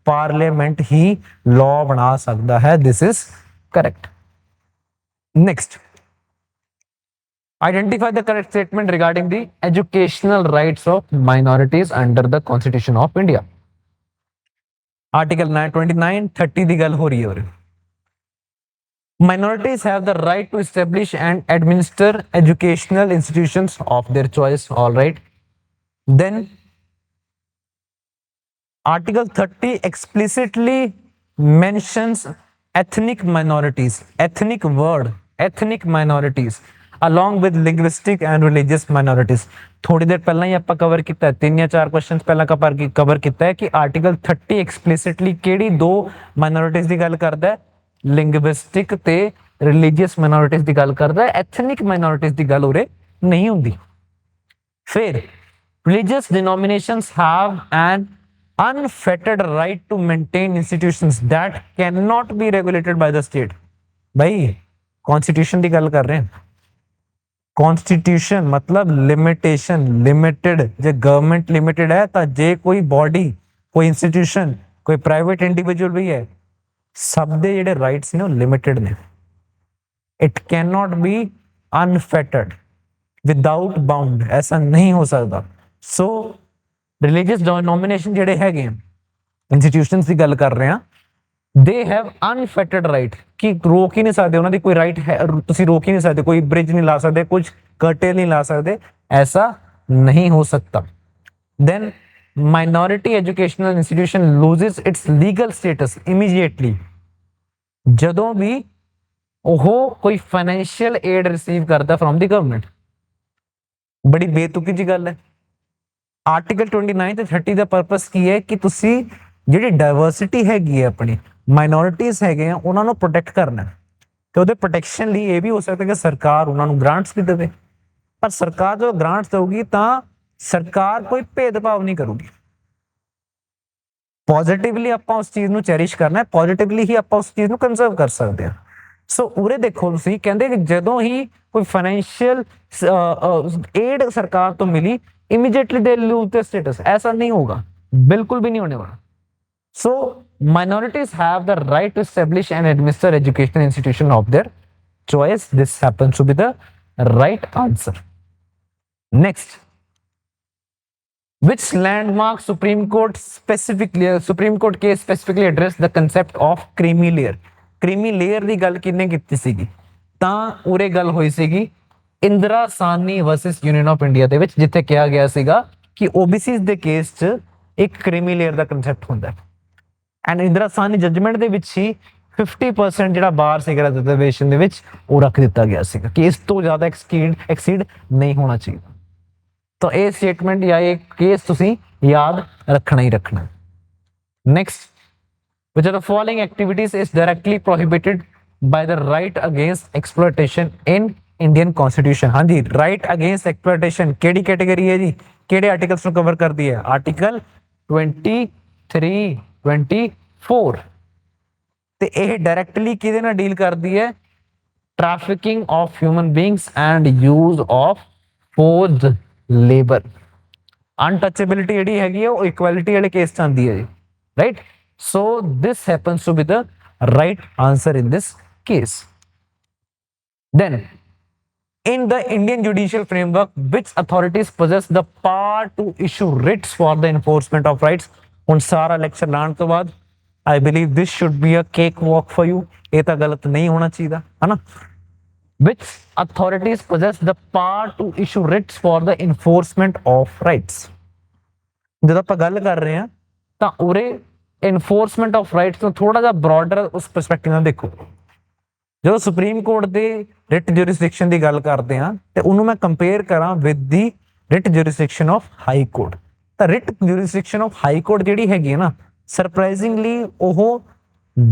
ਪਾਰਲੀਮੈਂਟ ਹੀ ਲਾਅ ਬਣਾ ਸਕਦਾ ਹੈ। This is correct. Next, identify the correct statement regarding the educational rights of minorities under the Constitution of India। Article 29 30 ਦੀ ਗੱਲ ਹੋ ਰਹੀ ਹੈ। minorities have the right to establish and administer educational institutions of their choice, all right। then article 30 explicitly mentions ethnic minorities, ethnic word, ethnic minorities along with linguistic and religious minorities। थोड़ी देर पहला ही ਆਪਾਂ cover ਕੀਤਾ ਹੈ, 3 ਜਾਂ 4 questions ਪਹਿਲਾਂ cover ਕੀਤਾ ਹੈ ਕਿ ਆਰਟੀਕਲ 30 ਐਕਸਪਲਿਸਿਟਲੀ ਕਿਹੜੀ ਦੋ ਮਾਈਨੋਰਿਟੀਜ਼ ਦੀ ਗੱਲ ਕਰਦਾ ਹੈ, ਲਿੰਗੁਇਸਟਿਕ ਤੇ ਰਿਲੀਜੀਅਸ ਮਾਈਨੋਰਿਟੀਜ਼ ਦੀ ਗੱਲ ਕਰਦਾ ਹੈ, ਐਥਨਿਕ ਮਾਈਨੋਰਿਟੀਜ਼ ਦੀ ਗੱਲ ਉਰੇ ਨਹੀਂ ਹੁੰਦੀ। ਫਿਰ religious denominations have an unfettered right to maintain institutions that cannot be regulated by the state। भाई कॉन्स्टिट्यूशन की गल कर रहे हैं, कॉन्स्टिट्यूशन मतलब लिमिटेशन, लिमिटेड। जे गवर्नमेंट लिमिटेड है तो जे कोई बॉडी, कोई इंस्टीट्यूशन, कोई प्राइवेट इंडिविजुअल भी है, सब दे जेडे राइट्स ने लिमिटेड ने। It can not be unfettered, without bound, ऐसा नहीं हो सकता। सो रिलीजियस डिनोमिनेशन जेडे हैगे इंस्टीट्यूशंस की गल कर रहे हैं, दे हैव अनफेटर्ड राइट कि रोक ही नहीं सकते, उन्होंने कोई राइट है, तुसी रोक ही नहीं सकते, कोई ब्रिज नहीं ला सकते, कुछ कर्टेल नहीं ला सकते, ऐसा नहीं हो सकता। Then minority educational institution loses its legal status immediately जदों भी वो कोई फाइनेंशियल एड रिसीव करता फ्रॉम द गवर्नमेंट। बड़ी बेतुकी जी गल है। आर्टिकल 29 ਤੇ 30 ਦਾ ਪਰਪਸ ਕੀ ਹੈ ਕਿ ਤੁਸੀਂ ਜਿਹੜੀ ਡਾਈਵਰਸਿਟੀ ਹੈਗੀ ਹੈ, ਆਪਣੀ ਮਾਈਨੋਰਿਟੀਜ਼ ਹੈਗੇ ਆ, ਉਹਨਾਂ ਨੂੰ ਪ੍ਰੋਟੈਕਟ ਕਰਨਾ ਤੇ ਉਹਦੇ ਪ੍ਰੋਟੈਕਸ਼ਨ ਲਈ ਇਹ ਵੀ ਹੋ ਸਕਦਾ ਕਿ ਸਰਕਾਰ ਉਹਨਾਂ ਨੂੰ ਗ੍ਰਾਂਟਸ ਵੀ ਦੇਵੇ। ਪਰ ਸਰਕਾਰ ਜੋ ਗ੍ਰਾਂਟਸ ਦੇਊਗੀ ਤਾਂ ਸਰਕਾਰ ਕੋਈ ਭੇਦਭਾਵ ਨਹੀਂ ਕਰੂਗੀ। ਪੋਜ਼ਿਟਿਵਲੀ ਆਪਾਂ ਉਸ ਚੀਜ਼ ਨੂੰ ਚੈਰਿਸ਼ ਕਰਨਾ ਹੈ, ਪੋਜ਼ਿਟਿਵਲੀ ਹੀ ਆਪਾਂ ਉਸ ਚੀਜ਼ ਨੂੰ ਕੰਜ਼ਰਵ ਕਰ ਸਕਦੇ ਹਾਂ। ਸੋ ਉਰੇ ਦੇਖੋ ਤੁਸੀਂ ਕਹਿੰਦੇ ਕਿ ਜਦੋਂ ਹੀ ਕੋਈ ਫਾਈਨੈਂਸ਼ੀਅਲ एड सरकार तो मिली, immediately they lose their status, ऐसा नहीं होगा, बिल्कुल भी नहीं होने वाला। सो minorities have the right to establish and administer educational institution of their choice। This happens to be the right answer। Next, which landmark Supreme Court case specifically addressed the concept of creamy layer। creamy layer ਦੀ ਗੱਲ ਕਿਹਨੇ ਕੀਤੀ ਸੀਗੀ? ਤਾਂ ਉਰੇ ਗੱਲ ਹੋਈ ਸੀਗੀ Indira Sahni versus union of India ਦੇ ਵਿੱਚ, ਜਿੱਥੇ ਕਿਹਾ ਗਿਆ ਸੀਗਾ ਕਿ ਓਬੀਸੀਜ਼ ਦੇ ਕੇਸ 'ਚ ਇੱਕ ਕ੍ਰੀਮੀ ਲੇਅਰ ਦਾ ਕਨਸੈਪਟ ਹੁੰਦਾ ਐਂਡ ਇੰਦਰਾ ਸਾਹਨੀ ਜਜਮੈਂਟ ਦੇ ਵਿੱਚ ਹੀ 50% ਜਿਹੜਾ ਬਾਰ ਸੀਗਾ ਰਿਜ਼ਰਵੇਸ਼ਨ ਦੇ ਵਿੱਚ ਉਹ ਰੱਖ ਦਿੱਤਾ ਗਿਆ ਸੀਗਾ ਕਿ ਇਸ ਤੋਂ ਜ਼ਿਆਦਾ ਐਕਸੀਡ ਨਹੀਂ ਹੋਣਾ ਚਾਹੀਦਾ। ਤਾਂ ਇਹ ਸਟੇਟਮੈਂਟ ਜਾਂ ਇਹ ਕੇਸ ਤੁਸੀਂ ਯਾਦ ਰੱਖਣਾ ਹੀ ਰੱਖਣਾ। Next, which of the following activities is directly prohibited by the right against exploitation in Indian constitution? हाँ जी, राइट अगेंस्ट एक्सप्लॉयटेशन केड़ी कैटेगरी है जी, केड़े आर्टिकल्स को कवर कर दिया है? आर्टिकल 23, 24 ते यह डायरेक्टली किहदे नाल डील करदी है? Trafficking of human beings and use of forced labour. Untouchability जिहड़ी हैगी है वो इक्वालिटी वाले केस च आंदी है जी, right. So this happens to be the right answer in this case. Then in the Indian judicial framework, which authorities possess the power to issue writs for the enforcement of rights? ਹੁਣ ਸਾਰਾ lecture ਲਾਣ ਤੋਂ ਬਾਅਦ I believe this should be a cake walk for you। ਇਹ ਤਾਂ ਗਲਤ ਨਹੀਂ ਹੋਣਾ ਚਾਹੀਦਾ, ਹੈ ਨਾ। Which authorities possess the power to issue writs for the enforcement of rights? ਜਦੋਂ ਆਪਾਂ ਗੱਲ ਕਰ ਰਹੇ ਹਾਂ ਤਾਂ ਉਰੇ enforcement of rights ਤੋਂ ਥੋੜਾ ਜਿਹਾ broader ਉਸ perspective ਨਾਲ ਦੇਖੋ। ਜਦੋਂ ਸੁਪਰੀਮ ਕੋਰਟ ਦੇ ਰਿਟ ਜੁਰਿਸਡਿਕਸ਼ਨ ਦੀ ਗੱਲ ਕਰਦੇ ਹਾਂ ਤੇ ਉਹਨੂੰ ਮੈਂ ਕੰਪੇਅਰ ਕਰਾਂ with the writ jurisdiction of high court, ਤਾਂ writ jurisdiction of high court ਜਿਹੜੀ ਹੈਗੀ ਹੈ ਨਾ, ਸਰਪ੍ਰਾਈਜ਼ਿੰਗਲੀ ਉਹ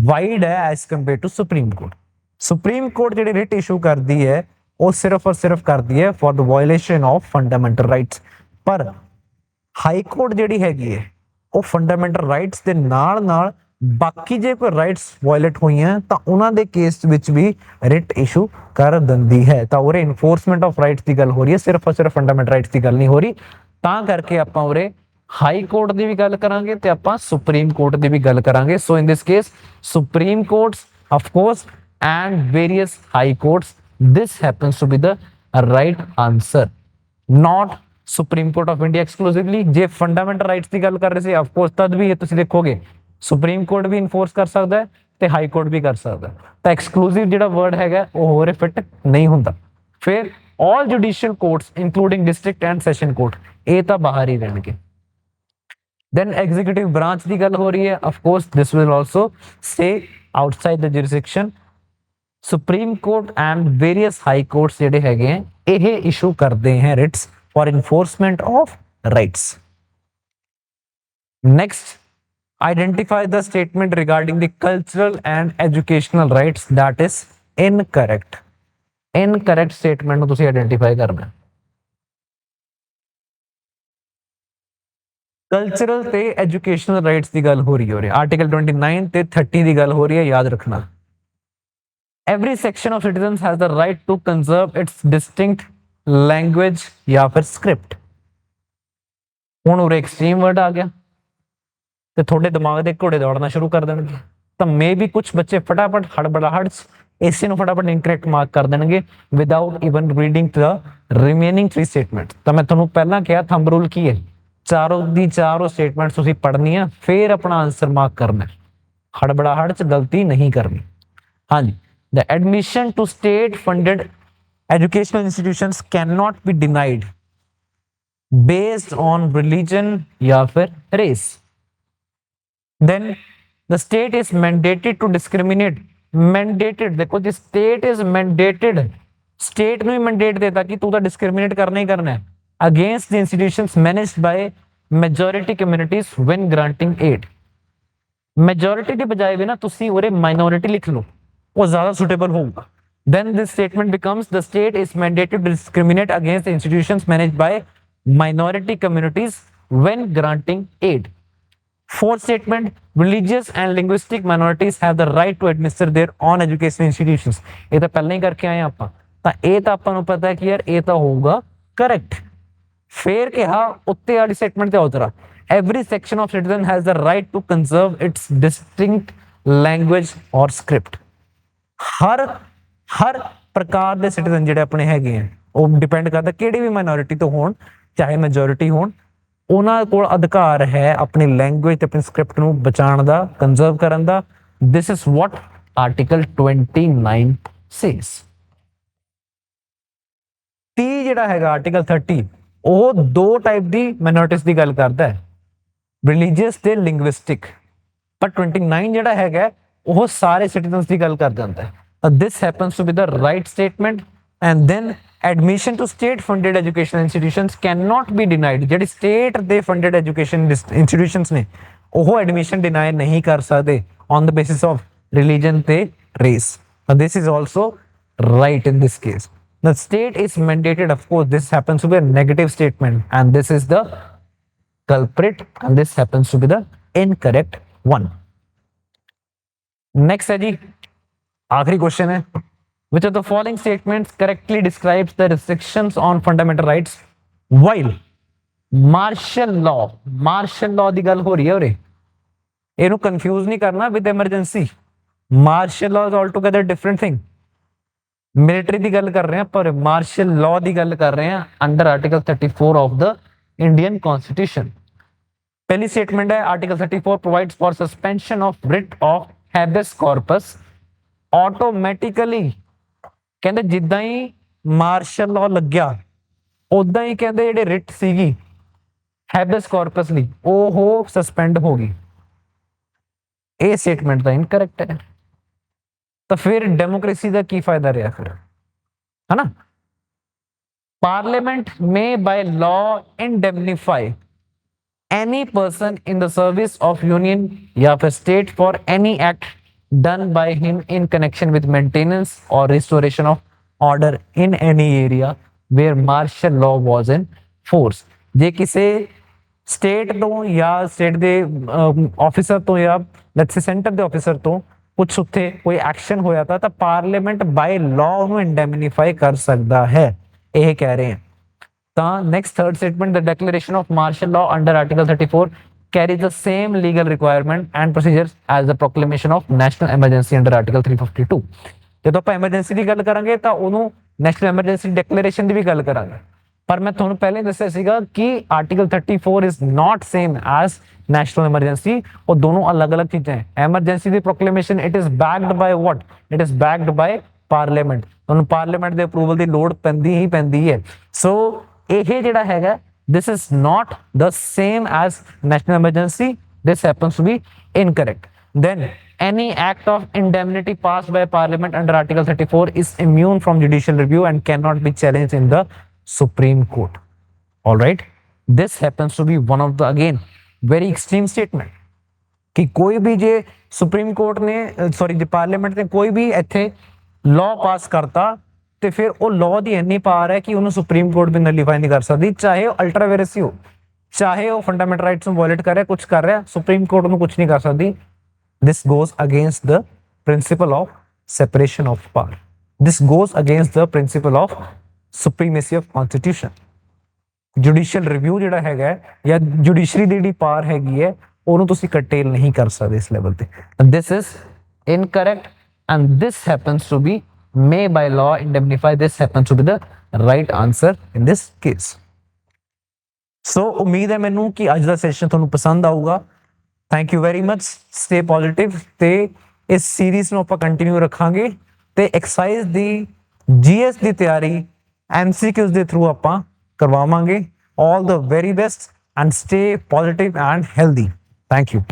ਵਾਈਡ ਹੈ as compare to supreme court. Supreme court ਜਿਹੜੀ ਰਿਟ ਇਸ਼ੂ ਕਰਦੀ ਹੈ ਉਹ ਸਿਰਫ ਔਰ ਸਿਰਫ ਕਰਦੀ ਹੈ for the violation of fundamental rights. ਪਰ ਹਾਈ ਕੋਰਟ ਜਿਹੜੀ ਹੈਗੀ ਹੈ ਉਹ ਫੰਡਾਮੈਂਟਲ ਰਾਈਟਸ ਦੇ ਨਾਲ ਨਾਲ ਬਾਕੀ ਜੇ ਕੋਈ ਰਾਈਟਸ ਵਾਇਲੇਟ ਹੋਈਆਂ ਤਾਂ ਉਹਨਾਂ ਦੇ ਕੇਸ ਵਿੱਚ ਵੀ ਰਿਟ ਇਸ਼ੂ ਕਰ ਦਿੰਦੀ ਹੈ। ਤਾਂ ਉਰੇ ਇਨਫੋਰਸਮੈਂਟ ਆਫ ਰਾਈਟਸ ਦੀ ਗੱਲ ਹੋ ਰਹੀ ਹੈ, ਸਿਰਫ ਔਰ ਸਿਰਫ ਫੰਡਾਮੈਂਟਲ ਰਾਈਟਸ ਦੀ ਗੱਲ ਨਹੀਂ ਹੋ ਰਹੀ। ਤਾਂ ਕਰਕੇ ਆਪਾਂ ਉਰੇ ਹਾਈ ਕੋਰਟ ਦੀ ਵੀ ਗੱਲ ਕਰਾਂਗੇ ਤੇ ਆਪਾਂ ਸੁਪਰੀਮ ਕੋਰਟ ਦੀ ਵੀ ਗੱਲ ਕਰਾਂਗੇ। So in this case supreme courts of course and various high courts, this happens to be the right answer, not supreme court of India exclusively. ਜੇ ਫੰਡਾਮੈਂਟਲ ਰਾਈਟਸ ਦੀ ਗੱਲ ਕਰ ਰਹੇ ਸੀ ਆਫ ਕੋਰਸ ਤਦ ਵੀ ਇਹ ਤੁਸੀਂ ਦੇਖੋਗੇ ਸੁਪਰੀਮ ਕੋਰਟ ਵੀ enforce ਕਰ ਸਕਦਾ ਹੈ ਤੇ ਹਾਈ ਕੋਰਟ ਵੀ ਕਰ ਸਕਦਾ। ਤਾਂ ਐਕਸਕਲੂਸਿਵ ਜਿਹੜਾ ਵਰਡ ਹੈਗਾ ਉਹ ਹੋਰ ਫਿੱਟ ਨਹੀਂ ਹੁੰਦਾ। ਫਿਰ all judicial courts including district and session court, ਇਹ ਤਾਂ ਬਾਹਰ ਹੀ ਰਹਿਣਗੇ। ਦੈਨ ਐਗਜ਼ੀਕਿਊਟਿਵ ਬ੍ਰਾਂਚ ਦੀ ਗੱਲ ਹੋ ਰਹੀ ਹੈ, of course this will also say outside the jurisdiction, supreme court and various high courts ਜਿਹੜੇ ਹੈਗੇ ਆ ਇਹ ਇਸ਼ੂ ਕਰਦੇ हैं writs for enforcement of rights. Next, identify the statement regarding the cultural and educational rights that is incorrect. Incorrect statement ਨੂੰ ਤੁਸੀਂ identify ਕਰਨਾ ਹੈ. ਕਲਚਰਲ ਤੇ ਐਜੂਕੇਸ਼ਨਲ ਰਾਈਟਸ ਦੀ ਗੱਲ ਹੋ ਰਹੀ ਹੈ ਆਰਟੀਕਲ 29 ਤੇ 30 ਦੀ ਗੱਲ ਹੋ ਰਹੀ ਹੈ, ਯਾਦ ਰੱਖਣਾ. Every section of citizens has the right to conserve its distinct language ਜਾਂ ਫਿਰ script. ਹੁਣ ਉਰੇ ਐਕਸਟ੍ਰੀਮ ਵਰਡ ਆ ਗਿਆ ਤੇ ਤੁਹਾਡੇ ਦਿਮਾਗ ਦੇ ਘੋੜੇ ਦੌੜਨਾ ਸ਼ੁਰੂ ਕਰ ਦੇਣਗੇ, ਤਾਂ ਮੇ ਵੀ ਕੁਝ ਬੱਚੇ ਫਟਾਫਟ ਹੜਬੜਾਹਟ ਇਸੇ ਨੂੰ ਫਟਾਫਟ ਇਨਕਰੈਕਟ ਮਾਰਕ ਕਰ ਦੇਣਗੇ ਵਿਦਆਊਟ ਇਵਨ ਰੀਡਿੰਗ ਦ ਰਿਮੇਨਿੰਗ 3 ਸਟੇਟਮੈਂਟ. ਤਾਂ ਮੈਂ ਤੁਹਾਨੂੰ ਪਹਿਲਾਂ ਕਿਹਾ ਥੰਬ ਰੂਲ ਕੀ ਹੈ, ਚਾਰੋਂ ਦੀ ਚਾਰੋਂ ਸਟੇਟਮੈਂਟ ਤੁਸੀਂ ਪੜ੍ਹਨੀ ਆ ਫਿਰ ਆਪਣਾ ਆਨਸਰ ਮਾਰਕ ਕਰਨਾ, ਹੜਬੜਾਹਟ ਚ ਗਲਤੀ ਨਹੀਂ ਕਰਨੀ. ਹਾਂਜੀ, the admission to state funded educational institutions cannot be denied based on religion या फिर race. Then the state is mandated to discriminate. Mandated, देखो जी state is mandated, state ਨੂੰ ਹੀ mandate देता कि तू तो discriminate करना ही करना है against the institutions managed by majority communities when granting aid. Majority ਦੀ ਬਜਾਏ ਵੀ ਨਾ ਤੁਸੀਂ ਉਰੇ minority ਲਿਖ ਲਓ, वो ज्यादा सुटेबल होगा. Then this statement becomes the state is mandated to discriminate against the institutions managed by minority communities when granting aid. Fourth statement, religious and linguistic minorities have the right to administer their own educational institutions. ਇਹ ਤਾਂ ਪਹਿਲਾਂ ਹੀ ਕਰਕੇ ਆਏ ਆਪਾਂ, ਤਾਂ ਇਹ ਤਾਂ ਆਪਾਂ ਨੂੰ ਪਤਾ ਹੈ ਕਿ ਯਾਰ ਇਹ ਤਾਂ ਹੋਊਗਾ correct. ਫਿਰ ਕਿਹਾ ਉੱਤੇ ਵਾਲੀ ਸਟੇਟਮੈਂਟ ਤੇ ਉਤਰਾ, every section of citizen has the right to conserve its distinct language or script. ਹਰ ਪ੍ਰਕਾਰ ਦੇ ਸਿਟੀਜ਼ਨ ਜਿਹੜੇ ਆਪਣੇ ਹੈਗੇ ਆ ਉਹ ਡਿਪੈਂਡ ਕਰਦਾ ਕਿਹੜੀ ਵੀ ਮਾਈਨੋਰਿਟੀ ਤੋਂ ਹੋਣ ਚਾਹੇ ਮੈਜੋਰਿਟੀ ਹੋਣ, ਉਹਨਾਂ ਕੋਲ ਅਧਿਕਾਰ ਹੈ ਆਪਣੀ ਲੈਂਗੁਏਜ ਤੇ ਆਪਣੀ ਸਕ੍ਰਿਪਟ ਨੂੰ ਬਚਾਉਣ ਦਾ, ਕੰਜ਼ਰਵ ਕਰਨ ਦਾ. This is what article 29 says. 30 ਜਿਹੜਾ ਹੈਗਾ ਆਰਟੀਕਲ 30 ਉਹ ਦੋ ਟਾਈਪ ਦੀ ਮਾਈਨੋਰਿਟੀਜ਼ ਦੀ ਗੱਲ ਕਰਦਾ ਹੈ, ਰਿਲੀਜੀਅਸ ਤੇ ਲਿੰਗੁਇਸਟਿਕ. ਪਰ 29 ਜਿਹੜਾ ਹੈਗਾ ਉਹ ਸਾਰੇ ਸਿਟੀਜ਼ਨਸ ਦੀ ਗੱਲ ਕਰ ਜਾਂਦਾ ਹੈ. This happens to be the right statement, and then admission to state funded educational institutions cannot be denied. ਜਿਹੜੀ state ਦੇ funded education institutions ਨੇ ਉਹ admission deny ਨਹੀਂ ਕਰ ਸਕਦੇ on the basis of religion ਤੇ race. This is also right in this case. The state is mandated, of course this happens to be a negative statement and this is the culprit and this happens to be the incorrect one. Next है जी, आखिरी question है, which of the following statements correctly describes the restrictions on fundamental rights while martial law ਦੀ ਗੱਲ ਹੋ ਰਹੀ ਹੈ ਉਰੇ, ਇਹਨੂੰ confuse ਨਹੀਂ ਕਰਨਾ with emergency. Martial law is altogether different thing. Military ਦੀ ਗੱਲ ਕਰ ਰਹੇ ਹਾਂ ਪਰ martial law ਦੀ ਗੱਲ ਕਰ ਰਹੇ ਹਾਂ under article 34 of the Indian Constitution. पहली स्टेटमेंट है article 34 provides for suspension of writ of habeas corpus automatically. ਕਹਿੰਦੇ ਜਿੱਦਾਂ ਹੀ ਮਾਰਸ਼ਲ ਲਾਅ ਲੱਗਿਆ ਉਦਾਂ ਹੀ ਕਹਿੰਦੇ ਜਿਹੜੇ ਰਿਟ ਸੀਗੀ ਹੈਬਿਸ ਕਾਰਪਸ ਲਈ ਉਹ ਸਸਪੈਂਡ ਹੋ ਗਈ. ਇਹ ਸਟੇਟਮੈਂਟ ਤਾਂ ਇਨਕਰੈਕਟ ਹੈ. ਤਾਂ ਫਿਰ ਡੈਮੋਕ੍ਰੇਸੀ ਦਾ ਕੀ ਫਾਇਦਾ ਰਿਹਾ ਫਿਰ, ਹਨਾ? Parliament may by law indemnify any person in the service of union या फिर state for any act done by him in connection with maintenance or restoration of order in any area where martial law was in force. जे किसी state तो या state दे officer तो या let's say center they officer तो कुछ उत्थे कोई action होया था तो parliament by law उन्हें indemnify कर सकता है, ये कह रहे हैं. Next third statement, the declaration of martial law under article 34 carries the same legal requirement and procedures as the proclamation of national emergency under article 352. ਜਦੋਂ ਆਪਾਂ ਐਮਰਜੈਂਸੀ ਦੀ ਗੱਲ ਕਰਾਂਗੇ ਤਾਂ ਉਹਨੂੰ ਨੈਸ਼ਨਲ ਐਮਰਜੈਂਸੀ ਡਿਕਲੇਰੇਸ਼ਨ ਦੀ ਵੀ ਗੱਲ ਕਰਾਂਗੇ. ਪਰ ਮੈਂ ਤੁਹਾਨੂੰ ਪਹਿਲੇ ਦੱਸਿਆ ਸੀਗਾ ਕਿ article 34 is not same as national emergency. ਉਹ ਦੋਨੋਂ ਅਲੱਗ-ਅਲੱਗ ਚੀਜ਼ਾਂ ਹੈ. ਐਮਰਜੈਂਸੀ ਦੀ proclamation it is backed by what, it is backed by parliament. ਤੁਹਾਨੂੰ ਪਾਰਲੀਮੈਂਟ ਦੇ ਅਪਰੂਵਲ ਦੀ ਲੋੜ ਪੈਂਦੀ ਹੈ. ਸੋ ਇਹ ਜਿਹੜਾ ਹੈਗਾ this is not the same as national emergency. This happens to be incorrect. then any act of indemnity passed by parliament under article 34 is immune from judicial review and cannot be challenged in the supreme court. All right, this happens to be one of the again very extreme statement ਕਿ ਕੋਈ ਵੀ ਜੇ supreme court ਨੇ sorry ਜੇ parliament ਨੇ ਕੋਈ ਵੀ ਇੱਥੇ law ਪਾਸ ਕਰਤਾ ਤੇ ਫਿਰ ਉਹ ਲਾਅ ਦੀ ਇੰਨੀ ਪਾਵਰ ਹੈ ਕਿ ਉਹਨੂੰ ਸੁਪਰੀਮ ਕੋਰਟ ਵੀ ਨਲੀਫਾਈ ਨਹੀਂ ਕਰ ਸਕਦੀ, ਚਾਹੇ ਉਹ ਅਲਟਰਾ ਵਾਇਰਸ ਹੀ ਹੋ, ਚਾਹੇ ਉਹ ਫੰਡਾਮੈਂਟਲ ਰਾਈਟਸ ਨੂੰ ਵਾਇਲੇਟ ਕਰ ਰਿਹਾ, ਕੁਝ ਕਰ ਰਿਹਾ, ਸੁਪਰੀਮ ਕੋਰਟ ਨੂੰ ਕੁਝ ਨਹੀਂ ਕਰ ਸਕਦੀ. This goes against the principle of separation of power. This goes against the principle of supremacy of constitution. Judicial review ਜਿਹੜਾ ਹੈਗਾ ਜਾਂ ਜੁਡੀਸ਼ਰੀ ਦੀ ਜਿਹੜੀ ਪਾਵਰ ਹੈਗੀ ਹੈ ਉਹਨੂੰ ਤੁਸੀਂ curtail ਨਹੀਂ ਕਰ ਸਕਦੇ ਇਸ ਲੈਵਲ ਤੇ. This is incorrect and this happens to be may by law indemnify. This happens to be the right answer in this case. ਸੋ ਉਮੀਦ ਹੈ ਮੈਨੂੰ ਕਿ ਅੱਜ ਦਾ ਸੈਸ਼ਨ ਤੁਹਾਨੂੰ ਪਸੰਦ ਆਊਗਾ. Thank you very much. Stay positive ਤੇ ਇਸ ਸੀਰੀਜ਼ ਨੂੰ ਆਪਾਂ ਕੰਟੀਨਿਊ ਰੱਖਾਂਗੇ ਤੇ ਐਕਸਰਸਾਈਜ਼ ਦੀ ਜੀਐਸ ਦੀ ਤਿਆਰੀ ਐਮਸੀਕਿਊਜ਼ ਦੇ ਥਰੂ ਆਪਾਂ ਕਰਵਾਵਾਂਗੇ. All the very best and stay positive and healthy. Thank you.